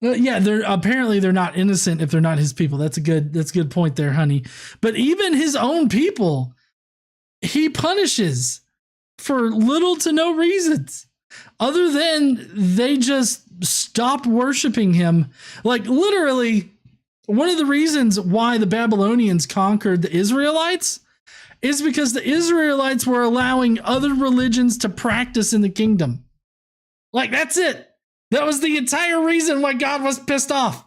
Yeah, they're not innocent if they're not his people. That's a good point there, honey. But even his own people, he punishes for little to no reasons, other than they just stopped worshiping him. Like, literally, one of the reasons why the Babylonians conquered the Israelites is because the Israelites were allowing other religions to practice in the kingdom. Like, that's it. That was the entire reason why God was pissed off.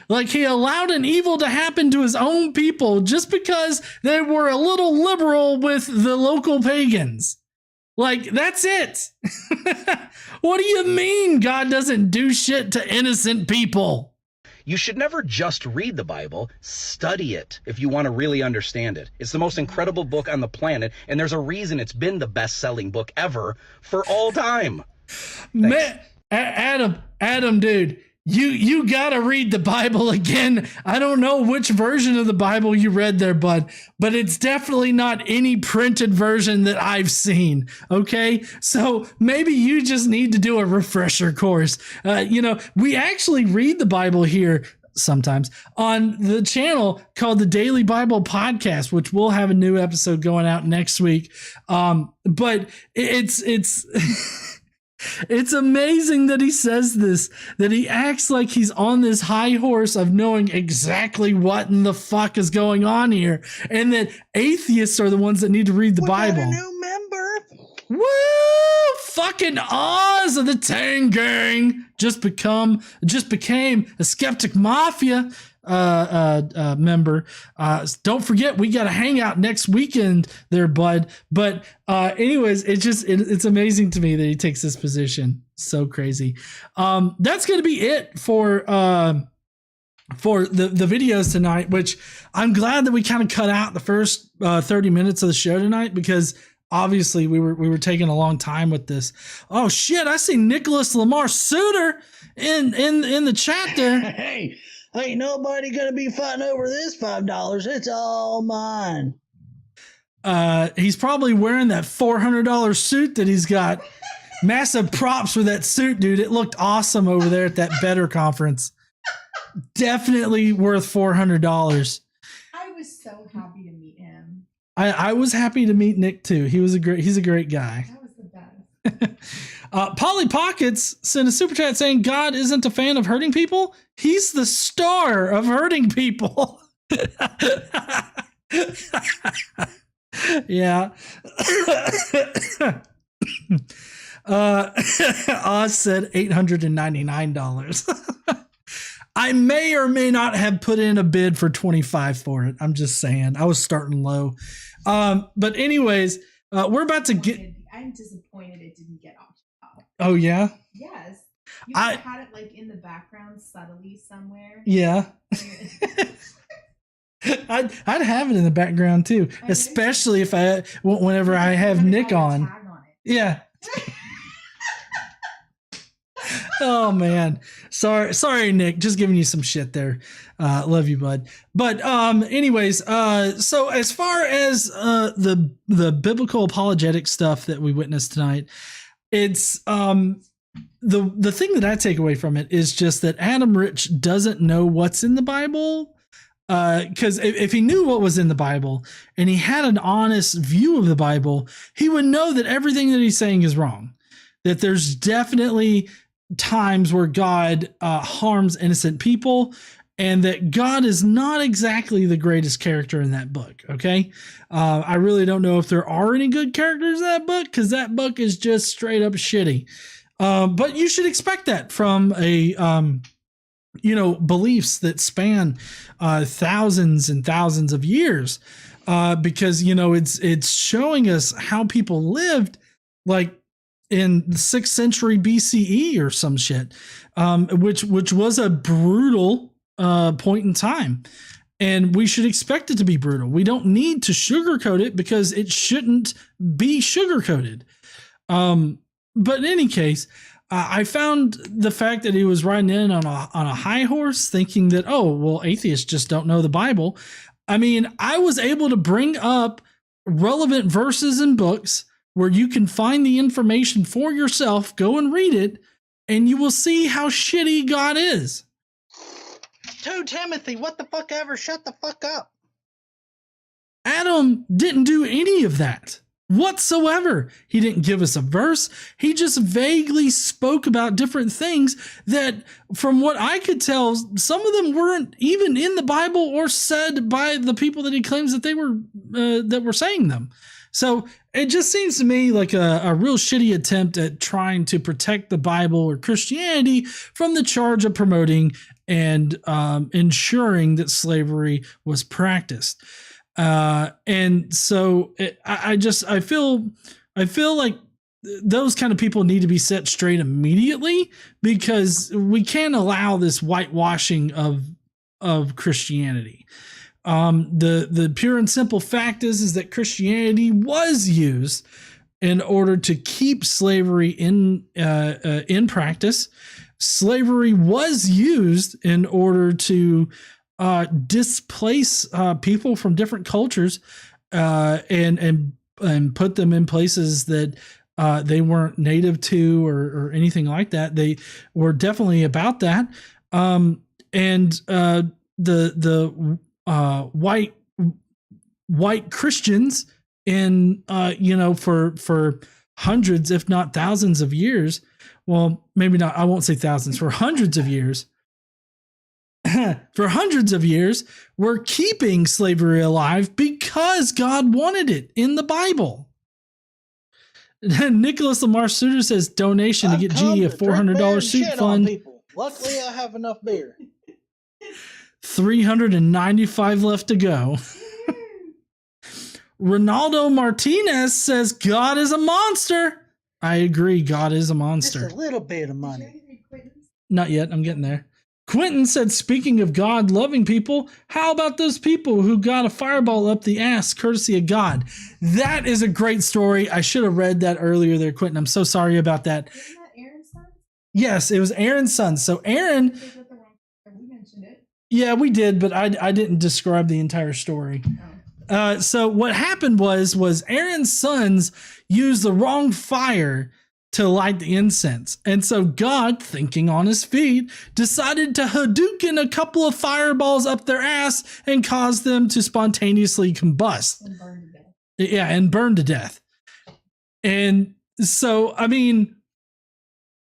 Like, he allowed an evil to happen to his own people just because they were a little liberal with the local pagans. Like, that's it. What do you mean God doesn't do shit to innocent people?
You should never just read the Bible, study it if you want to really understand it. It's the most incredible book on the planet, and there's a reason it's been the best-selling book ever for all time.
Man, Adam, dude, you gotta read the Bible again. I don't know which version of the Bible you read there, bud, but it's definitely not any printed version that I've seen. Okay, so maybe you just need to do a refresher course. We actually read the Bible here sometimes on the channel called the Daily Bible Podcast, which we'll have a new episode going out next week. But it's it's amazing that he says this, that he acts like he's on this high horse of knowing exactly what in the fuck is going on here, and that atheists are the ones that need to read the Bible.
Got a new member.
Woo! Fucking Oz of the Tang Gang just became a Skeptic Mafia member. Don't forget, we got a hangout next weekend there, bud. But anyways, it's amazing to me that he takes this position. So crazy. That's going to be it for the videos tonight, which I'm glad that we kind of cut out the first 30 minutes of the show tonight, because obviously we were taking a long time with this. Oh shit, I see Nicholas Lamar Suter in the chat there.
Hey, ain't nobody gonna be fighting over this $5. It's all mine.
He's probably wearing that $400 suit that he's got. Massive props for that suit, dude. It looked awesome over there at that Better conference. Definitely worth $400.
I was so happy to meet him.
I was happy to meet Nick too. He's a great guy.
That was the best.
Polly Pockets sent a super chat saying God isn't a fan of hurting people. He's the star of hurting people. Yeah. Oz said $899. I may or may not have put in a bid for 25 for it. I'm just saying. I was starting low. But anyways, we're about to get.
I'm disappointed it didn't get off.
Oh yeah.
Yes. You could have had it like in the background subtly somewhere.
Yeah. I'd have it in the background too, especially if whenever I have Nick on. Yeah. Oh man, sorry, Nick. Just giving you some shit there. Love you, bud. But anyways, so as far as the biblical apologetic stuff that we witnessed tonight, it's the thing that I take away from it is just that Adam Rich doesn't know what's in the Bible. Because if he knew what was in the Bible and he had an honest view of the Bible, he would know that everything that he's saying is wrong. That there's definitely times where God harms innocent people, and that God is not exactly the greatest character in that book. Okay. I really don't know if there are any good characters in that book, because that book is just straight up shitty. But you should expect that from a, beliefs that span thousands and thousands of years, because, it's showing us how people lived like in the 6th century BCE or some shit, which was a brutal point in time. And we should expect it to be brutal. We don't need to sugarcoat it because it shouldn't be sugarcoated. But in any case, I found the fact that he was riding in on a high horse thinking that, oh, well, atheists just don't know the Bible. I mean, I was able to bring up relevant verses and books where you can find the information for yourself, go and read it, and you will see how shitty God is.
2 Timothy, what the fuck ever? Shut the fuck up.
Adam didn't do any of that whatsoever. He didn't give us a verse. He just vaguely spoke about different things that, from what I could tell, some of them weren't even in the Bible or said by the people that he claims that they were that were saying them. So it just seems to me like a real shitty attempt at trying to protect the Bible or Christianity from the charge of promoting and ensuring that slavery was practiced. And so I feel like those kind of people need to be set straight immediately, because we can't allow this whitewashing of Christianity. The pure and simple fact is that Christianity was used in order to keep slavery in practice. Slavery was used in order to displace people from different cultures and put them in places that they weren't native to or anything like that. They were definitely about that. The white Christians in for hundreds, if not thousands of years. Well, maybe not. I won't say thousands. For hundreds of years. For hundreds of years, we're keeping slavery alive because God wanted it in the Bible. Nicholas Lamar Suter says donation to get G a $400 soup fund.
Luckily, I have enough beer.
395 left to go. Ronaldo Martinez says God is a monster. I agree. God is a monster.
Just a little bit of money.
Not yet. I'm getting there. Quentin said, speaking of God loving people, how about those people who got a fireball up the ass courtesy of God? That is a great story. I should have read that earlier there, Quentin. I'm so sorry about that.
Isn't that Aaron's son?
Yes, it was Aaron's son. So Aaron...
We mentioned it.
Yeah, we did, but I didn't describe the entire story. Oh. So what happened was Aaron's sons used the wrong fire to light the incense. And so God, thinking on his feet, decided to Hadouken a couple of fireballs up their ass and cause them to spontaneously combust.
And burn to death.
Yeah, and burn to death. And so,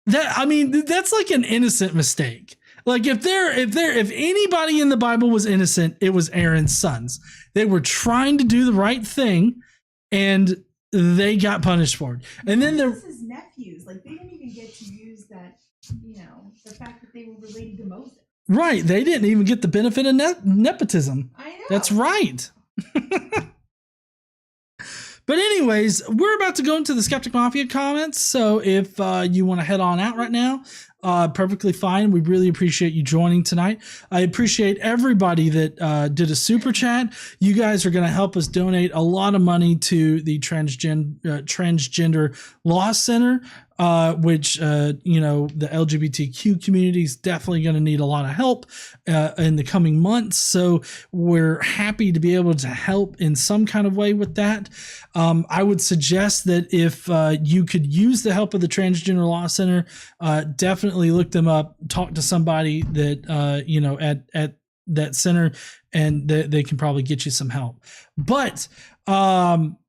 that's like an innocent mistake. Like if anybody in the Bible was innocent, it was Aaron's sons. They were trying to do the right thing, and they got punished for it. And then
this is nephews. Like they didn't even get to use that. The fact that they were related to Moses.
Right. They didn't even get the benefit of nepotism.
I know.
That's right. But anyways, we're about to go into the Skeptic Mafia comments. So if you want to head on out right now, perfectly fine. We really appreciate you joining tonight. I appreciate everybody that did a super chat. You guys are going to help us donate a lot of money to the Transgender Law Center, which, the LGBTQ community is definitely going to need a lot of help in the coming months. So we're happy to be able to help in some kind of way with that. I would suggest that if you could use the help of the Transgender Law Center, definitely look them up, talk to somebody that, at that center, and they can probably get you some help. But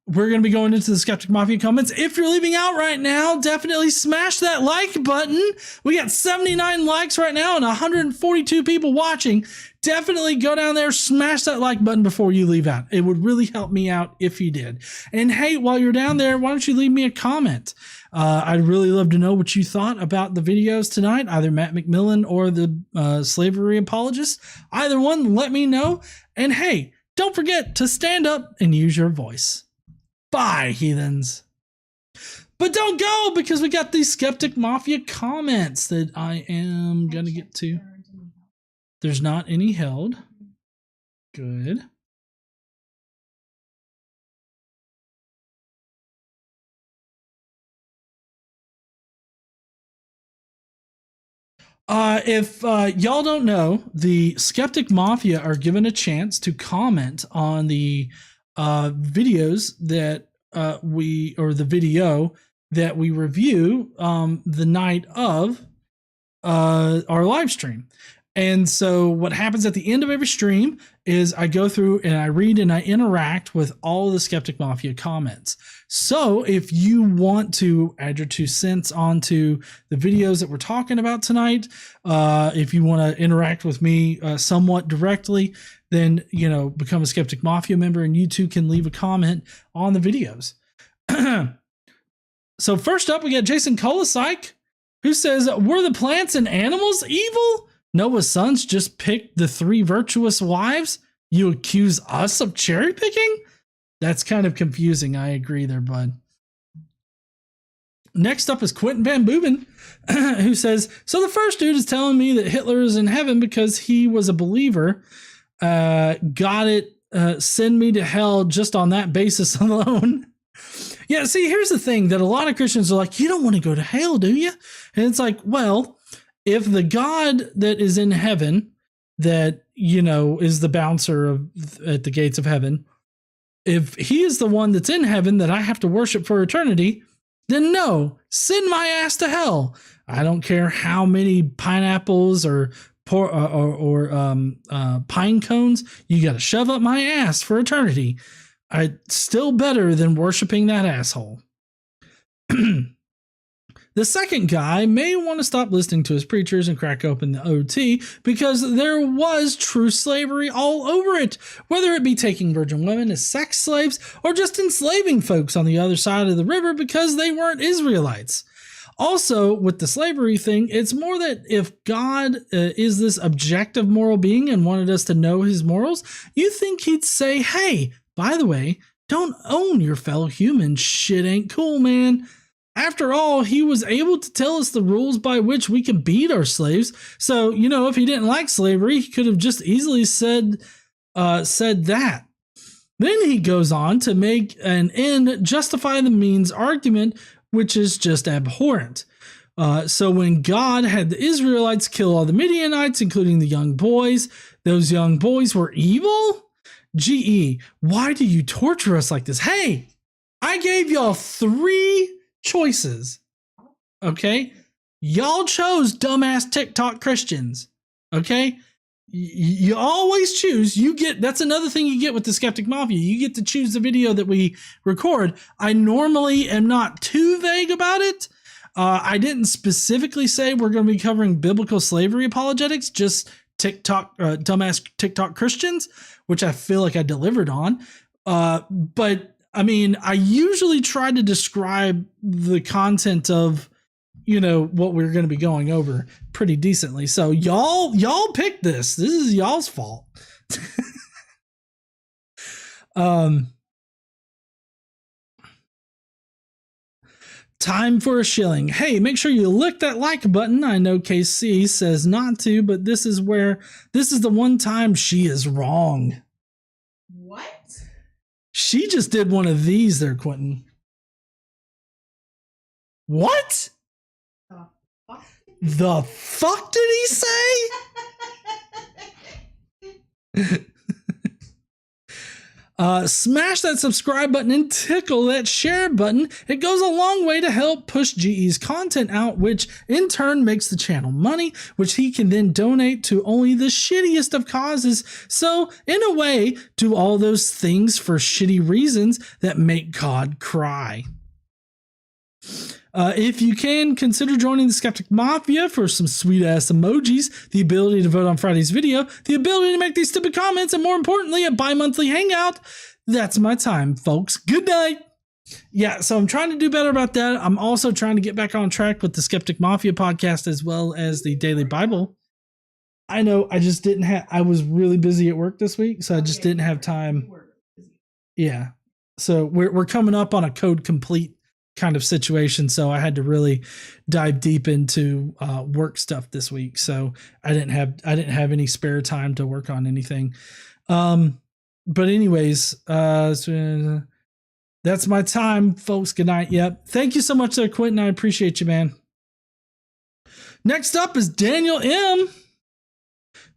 we're going to be going into the Skeptic Mafia comments. If you're leaving out right now, definitely smash that like button. We got 79 likes right now and 142 people watching. Definitely go down there, smash that like button before you leave out. It would really help me out if you did. And hey, while you're down there, why don't you leave me a comment? I'd really love to know what you thought about the videos tonight, either Matt McMillan or the slavery apologist. Either one, let me know. And hey, don't forget to stand up and use your voice. Bye, heathens. But don't go, because we got these Skeptic Mafia comments that I am going to get to. There's not any held. Good. If y'all don't know, the Skeptic Mafia are given a chance to comment on the videos that the video that we review the night of our live stream. And so what happens at the end of every stream is I go through and I read and I interact with all of the Skeptic Mafia comments. So if you want to add your 2 cents onto the videos that we're talking about tonight, if you want to interact with me somewhat directly, then, become a Skeptic Mafia member and you too can leave a comment on the videos. So first up, we got Jason Kolasik, who says, were the plants and animals evil? Noah's sons just picked the 3 virtuous wives? You accuse us of cherry picking? That's kind of confusing. I agree there, bud. Next up is Quentin Van Booben, who says, so the first dude is telling me that Hitler is in heaven because he was a believer. Got it. Send me to hell just on that basis alone. Yeah, see, here's the thing that a lot of Christians are like, you don't want to go to hell, do you? And it's like, well, if the God that is in heaven, that, is the bouncer at the gates of heaven, if he is the one that's in heaven that I have to worship for eternity, then no, send my ass to hell. I don't care how many pineapples or pine cones you got to shove up my ass for eternity. Still better than worshiping that asshole. The second guy may want to stop listening to his preachers and crack open the OT, because there was true slavery all over it, whether it be taking virgin women as sex slaves or just enslaving folks on the other side of the river because they weren't Israelites. Also, with the slavery thing, it's more that if God is this objective moral being and wanted us to know his morals, you think he'd say, hey, by the way, don't own your fellow human. Shit ain't cool, man. After all, he was able to tell us the rules by which we can beat our slaves. So, if he didn't like slavery, he could have just easily said that. Then he goes on to make an end justify the means argument, which is just abhorrent. So when God had the Israelites kill all the Midianites, including the young boys, those young boys were evil? GE, why do you torture us like this? Hey, I gave y'all 3 choices. Okay? Y'all chose dumbass TikTok Christians. Okay? You always choose. That's another thing you get with the Skeptic Mafia. You get to choose the video that we record. I normally am not too vague about it. I didn't specifically say we're going to be covering biblical slavery apologetics, just TikTok, dumbass TikTok Christians, which I feel like I delivered on. But I mean, I usually try to describe the content of, you know, what we're going to be going over pretty decently. So y'all picked this. This is y'all's fault. Time for a shilling. Hey, make sure you lick that like button. I know KC says not to, but this is the one time she is wrong.
What?
She just did one of these there, Quentin. What? The fuck did he say? Smash that subscribe button and tickle that share button. It goes a long way to help push GE's content out, which in turn makes the channel money, which he can then donate to only the shittiest of causes. So, in a way, do all those things for shitty reasons that make God cry. If you can, consider joining the Skeptic Mafia for some sweet-ass emojis, the ability to vote on Friday's video, the ability to make these stupid comments, and more importantly, a bi-monthly hangout. That's my time, folks. Good night. Yeah, so I'm trying to do better about that. I'm also trying to get back on track with the Skeptic Mafia podcast as well as the Daily Bible. I know, I just didn't have... I was really busy at work this week, so I just didn't have time. Yeah. So we're coming up on a code complete kind of situation, so I had to really dive deep into work stuff this week, so I didn't have any spare time to work on anything. But anyways, so that's my time, folks. Good night. Yep, thank you so much there, Quentin. I appreciate you, man. Next up is Daniel M,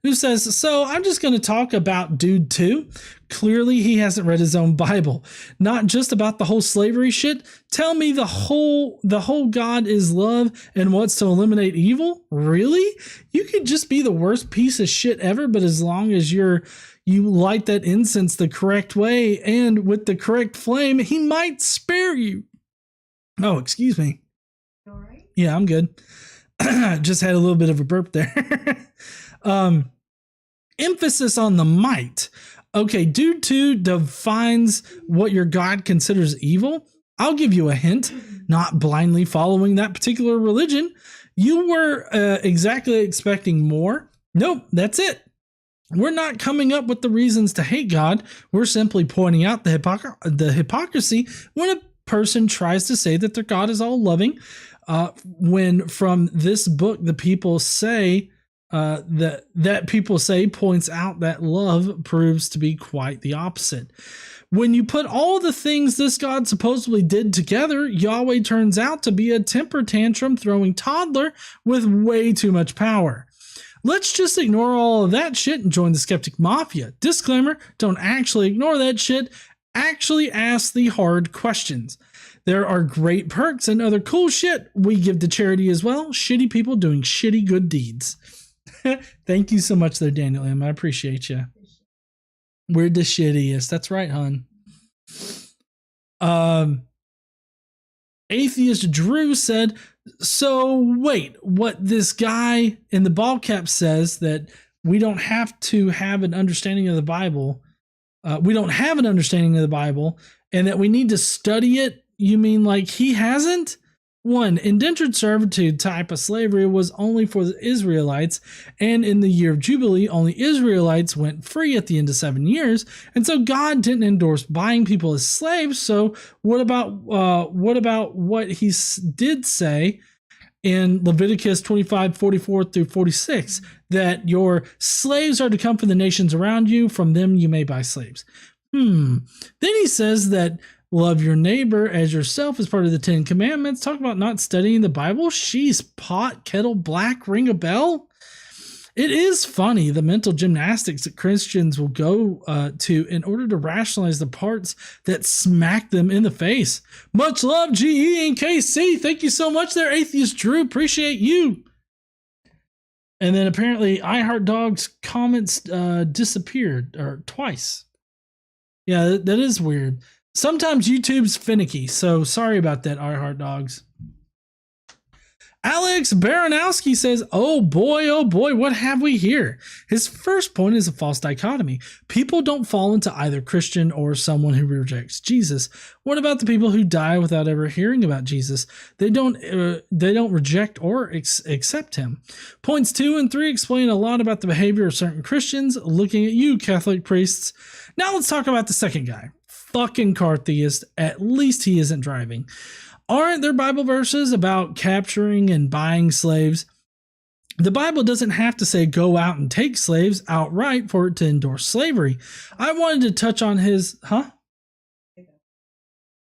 who says, so I'm just going to talk about Dude 2. Clearly, he hasn't read his own Bible. Not just about the whole slavery shit. Tell me the whole God is love and wants to eliminate evil? Really? You could just be the worst piece of shit ever, but as long as you light that incense the correct way and with the correct flame, he might spare you. Oh, excuse me.
All right.
Yeah, I'm good. Just had a little bit of a burp there. Emphasis on the might. Okay, Dude 2 defines what your God considers evil. I'll give you a hint. Not blindly following that particular religion. You were exactly expecting more. Nope, that's it. We're not coming up with the reasons to hate God. We're simply pointing out the hypocrisy when a person tries to say that their God is all loving. When from this book, the people say... that people say points out that love proves to be quite the opposite. When you put all the things this God supposedly did together, Yahweh turns out to be a temper tantrum throwing toddler with way too much power. Let's just ignore all of that shit and join the Skeptic Mafia. Disclaimer, don't actually ignore that shit. Actually ask the hard questions. There are great perks and other cool shit we give to charity as well. Shitty people doing shitty good deeds. Thank you so much there, Daniel M. I appreciate you. We're the shittiest. That's right, hon. Atheist Drew said, so wait, what this guy in the ball cap says that we don't have to have an understanding of the Bible. We don't have an understanding of the Bible and that we need to study it. You mean like he hasn't? One, indentured servitude type of slavery was only for the Israelites, and in the year of Jubilee, only Israelites went free at the end of 7 years, and so God didn't endorse buying people as slaves. So what about what he did say in Leviticus 25:44 through 46, that your slaves are to come from the nations around you, from them you may buy slaves. Then he says that love your neighbor as yourself is part of the 10 Commandments. Talk about not studying the Bible. She's pot, kettle, black, ring a bell. It is funny, the mental gymnastics that Christians will go to in order to rationalize the parts that smack them in the face. Much love, GE and KC. Thank you so much there, Atheist Drew. Appreciate you. And then apparently iHeartDog's comments disappeared or twice. Yeah, that is weird. Sometimes YouTube's finicky, so sorry about that, iHeartDogs. Alex Baranowski says, oh boy, what have we here? His first point is a false dichotomy. People don't fall into either Christian or someone who rejects Jesus. What about the people who die without ever hearing about Jesus? They don't reject or accept him. Points 2 and 3 explain a lot about the behavior of certain Christians. Looking at you, Catholic priests. Now let's talk about the second guy. Fucking car theist. At least he isn't driving. Aren't there Bible verses about capturing and buying slaves? The Bible doesn't have to say go out and take slaves outright for it to endorse slavery. I wanted to touch on his,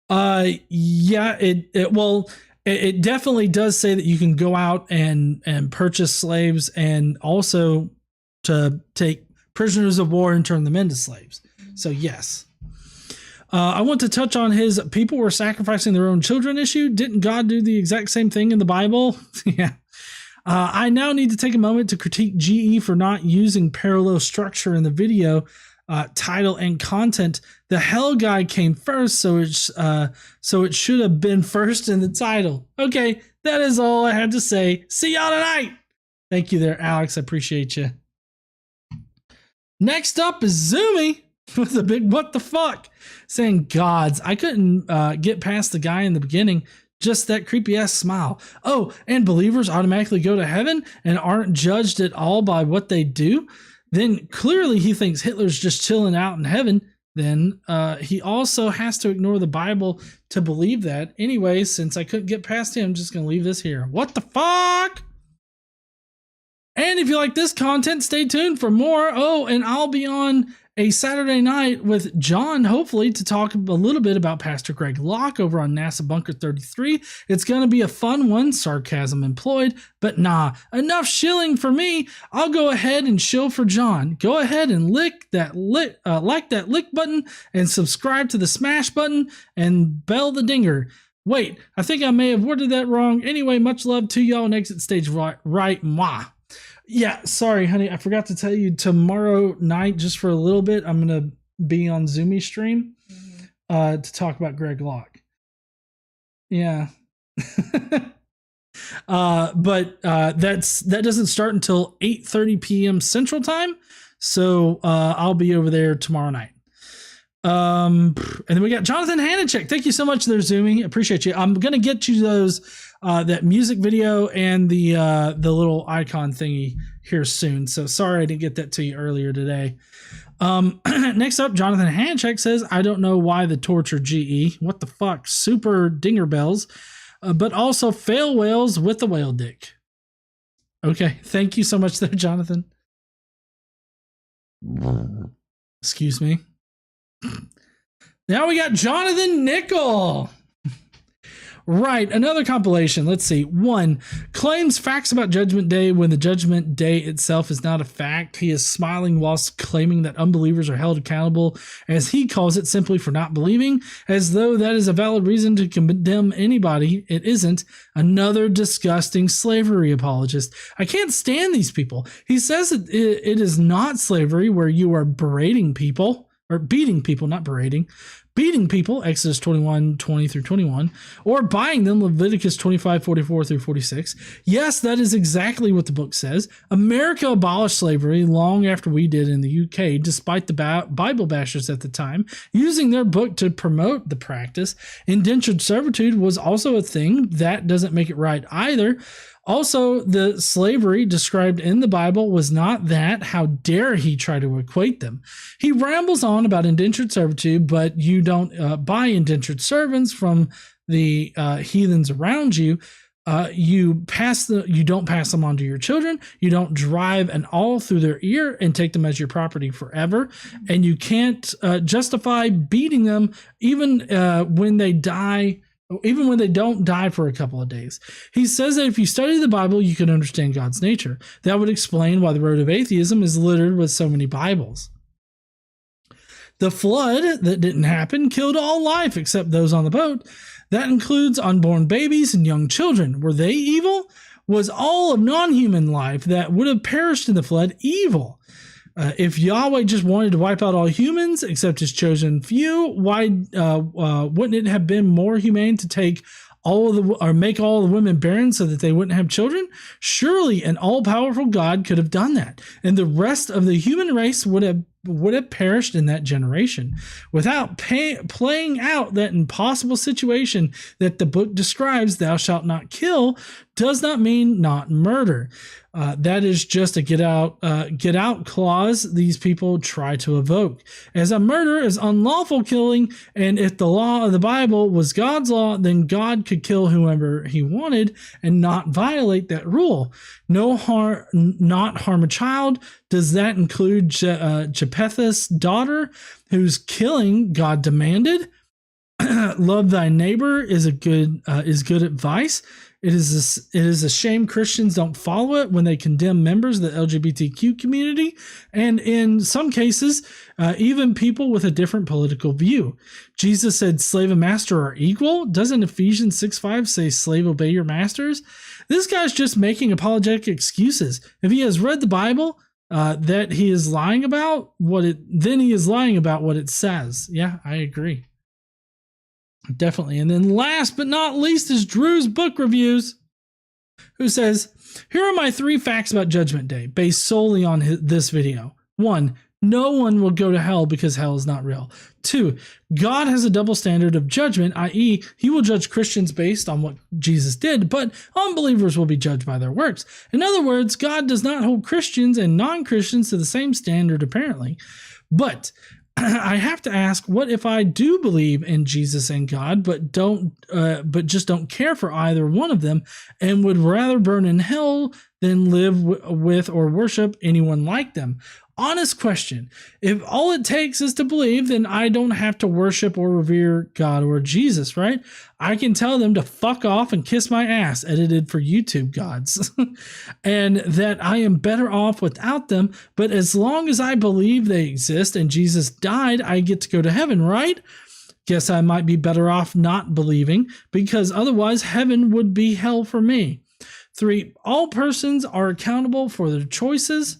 yeah, it definitely does say that you can go out and purchase slaves and also to take prisoners of war and turn them into slaves. So yes. I want to touch on his people were sacrificing their own children issue. Didn't God do the exact same thing in the Bible? Yeah. I now need to take a moment to critique GE for not using parallel structure in the video, title, and content. The hell guy came first, so it should have been first in the title. Okay, that is all I had to say. See y'all tonight. Thank you there, Alex. I appreciate you. Next up is Zoomy with a big what the fuck, saying gods. I couldn't get past the guy in the beginning. Just that creepy ass smile. Oh, and believers automatically go to heaven and aren't judged at all by what they do. Then clearly he thinks Hitler's just chilling out in heaven. Then he also has to ignore the Bible to believe that. Anyway, since I couldn't get past him, I'm just going to leave this here. What the fuck? And if you like this content, stay tuned for more. Oh, and I'll be on a Saturday night with John, hopefully, to talk a little bit about Pastor Greg Locke over on NASA Bunker 33. It's going to be a fun one, sarcasm employed, but nah, enough shilling for me. I'll go ahead and shill for John. Go ahead and like that lick button and subscribe to the smash button and bell the dinger. Wait, I think I may have worded that wrong. Anyway, much love to y'all and exit stage right, mwah. Yeah, sorry, honey. I forgot to tell you tomorrow night, just for a little bit, I'm going to be on Zoomy stream to talk about Greg Locke. Yeah. But that doesn't start until 8:30 p.m. Central Time. So I'll be over there tomorrow night. And then we got Jonathan Hanachek. Thank you so much there, Zoomy. Appreciate you. I'm going to get you those that music video and the little icon thingy here soon. So sorry I didn't get that to you earlier today. Next up, Jonathan Hanachek says, I don't know why the torture GE. What the fuck? Super dinger bells. But also fail whales with the whale dick. Okay. Thank you so much there, Jonathan. Excuse me. Now we got Jonathan Nickel. Right, another compilation. Let's see. 1. Claims facts about Judgment Day when the Judgment Day itself is not a fact. He is smiling whilst claiming that unbelievers are held accountable, as he calls it, simply for not believing, as though that is a valid reason to condemn anybody. It isn't. Another disgusting slavery apologist. I can't stand these people. He says that it is not slavery where you are berating people, or beating people, not berating. Beating people, Exodus 21:20 through 21, or buying them, Leviticus 25:44 through 46. Yes, that is exactly what the book says. America abolished slavery long after we did in the UK, despite the Bible bashers at the time using their book to promote the practice. Indentured servitude was also a thing. That doesn't make it right either. Also, the slavery described in the Bible was not that. How dare he try to equate them? He rambles on about indentured servitude, but you don't buy indentured servants from the heathens around you. You don't pass them on to your children. You don't drive an awl through their ear and take them as your property forever. And you can't justify beating them even when they die. Even when they don't die for a couple of days. He says that if you study the Bible, you can understand God's nature. That would explain why the road of atheism is littered with so many Bibles. The flood that didn't happen killed all life except those on the boat. That includes unborn babies and young children. Were they evil? Was all of non-human life that would have perished in the flood evil? If Yahweh just wanted to wipe out all humans except his chosen few, why wouldn't it have been more humane to take make all the women barren so that they wouldn't have children? Surely an all-powerful God could have done that, and the rest of the human race would have perished in that generation. Without playing out that impossible situation that the book describes, thou shalt not kill, does not mean not murder. That is just a get out clause these people try to evoke. As a murder is unlawful killing, and if the law of the Bible was God's law, then God could kill whoever he wanted and not violate that rule. Not harm a child. Does that include Japheth's daughter, whose killing God demanded? Love thy neighbor is good advice. It is a shame Christians don't follow it when they condemn members of the LGBTQ community, and in some cases, even people with a different political view. Jesus said slave and master are equal. Doesn't Ephesians 6:5 say slave obey your masters? This guy's just making apologetic excuses. If he has read the Bible, that he is lying about then he is lying about what it says. Yeah, I agree. Definitely. And then last but not least is Drew's Book Reviews, who says, here are my 3 facts about Judgment Day based solely on this video. 1, no one will go to hell because hell is not real. 2, God has a double standard of judgment, i.e., he will judge Christians based on what Jesus did, but unbelievers will be judged by their works. In other words, God does not hold Christians and non-Christians to the same standard, apparently. But I have to ask, what if I do believe in Jesus and God, but just don't care for either one of them and would rather burn in hell than live with or worship anyone like them? Honest question. If all it takes is to believe, then I don't have to worship or revere God or Jesus, right? I can tell them to fuck off and kiss my ass, edited for YouTube gods, and that I am better off without them. But as long as I believe they exist and Jesus died, I get to go to heaven, right? Guess I might be better off not believing, because otherwise heaven would be hell for me. 3, all persons are accountable for their choices.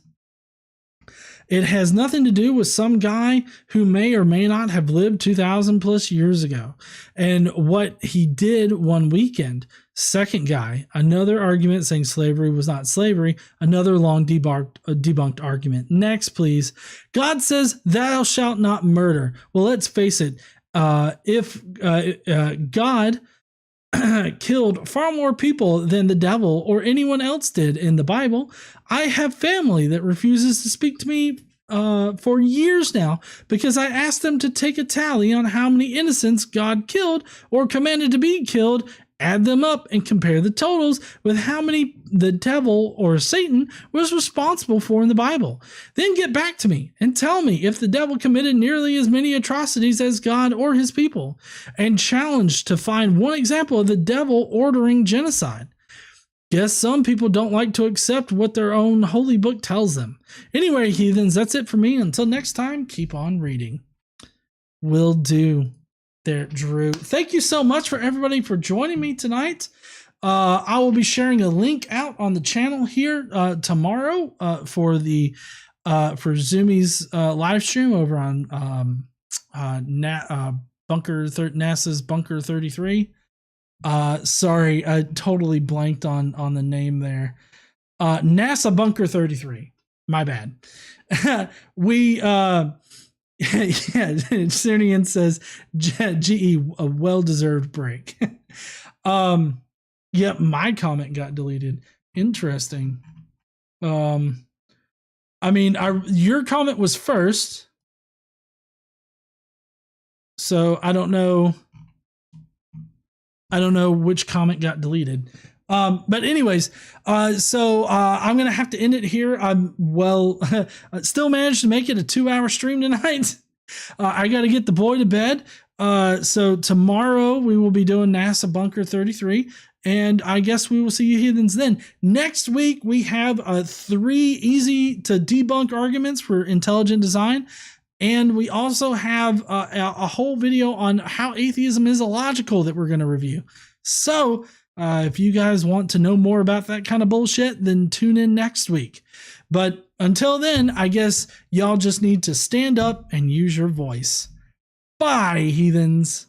It has nothing to do with some guy who may or may not have lived 2,000 plus years ago and what he did one weekend. Second guy, another argument saying slavery was not slavery, another long debunked argument. Next, please. God says, thou shalt not murder. Well, let's face it. If God killed far more people than the devil or anyone else did in the Bible. I have family that refuses to speak to me for years now because I asked them to take a tally on how many innocents God killed or commanded to be killed, add them up, and compare the totals with how many the devil or Satan was responsible for in the Bible. Then get back to me and tell me if the devil committed nearly as many atrocities as God or his people, and challenge to find one example of the devil ordering genocide. Guess some people don't like to accept what their own holy book tells them. Anyway, heathens, that's it for me. Until next time, keep on reading. Will do. There, Drew. Thank you so much for everybody for joining me tonight. I will be sharing a link out on the channel here tomorrow for Zoomies live stream over on NASA's Bunker 33. Sorry, I totally blanked on the name there. NASA Bunker 33. My bad. Yeah, Cernian says, GE, a well-deserved break. Yep, my comment got deleted. Interesting. I mean, your comment was first, so I don't know which comment got deleted. But anyways, so I'm going to have to end it here. Still managed to make it a 2-hour stream tonight. I got to get the boy to bed. So tomorrow we will be doing NASA Bunker 33, and I guess we will see you heathens then. Next week, we have 3 easy to debunk arguments for intelligent design. And we also have a whole video on how atheism is illogical that we're going to review. So if you guys want to know more about that kind of bullshit, then tune in next week. But until then, I guess y'all just need to stand up and use your voice. Bye, heathens.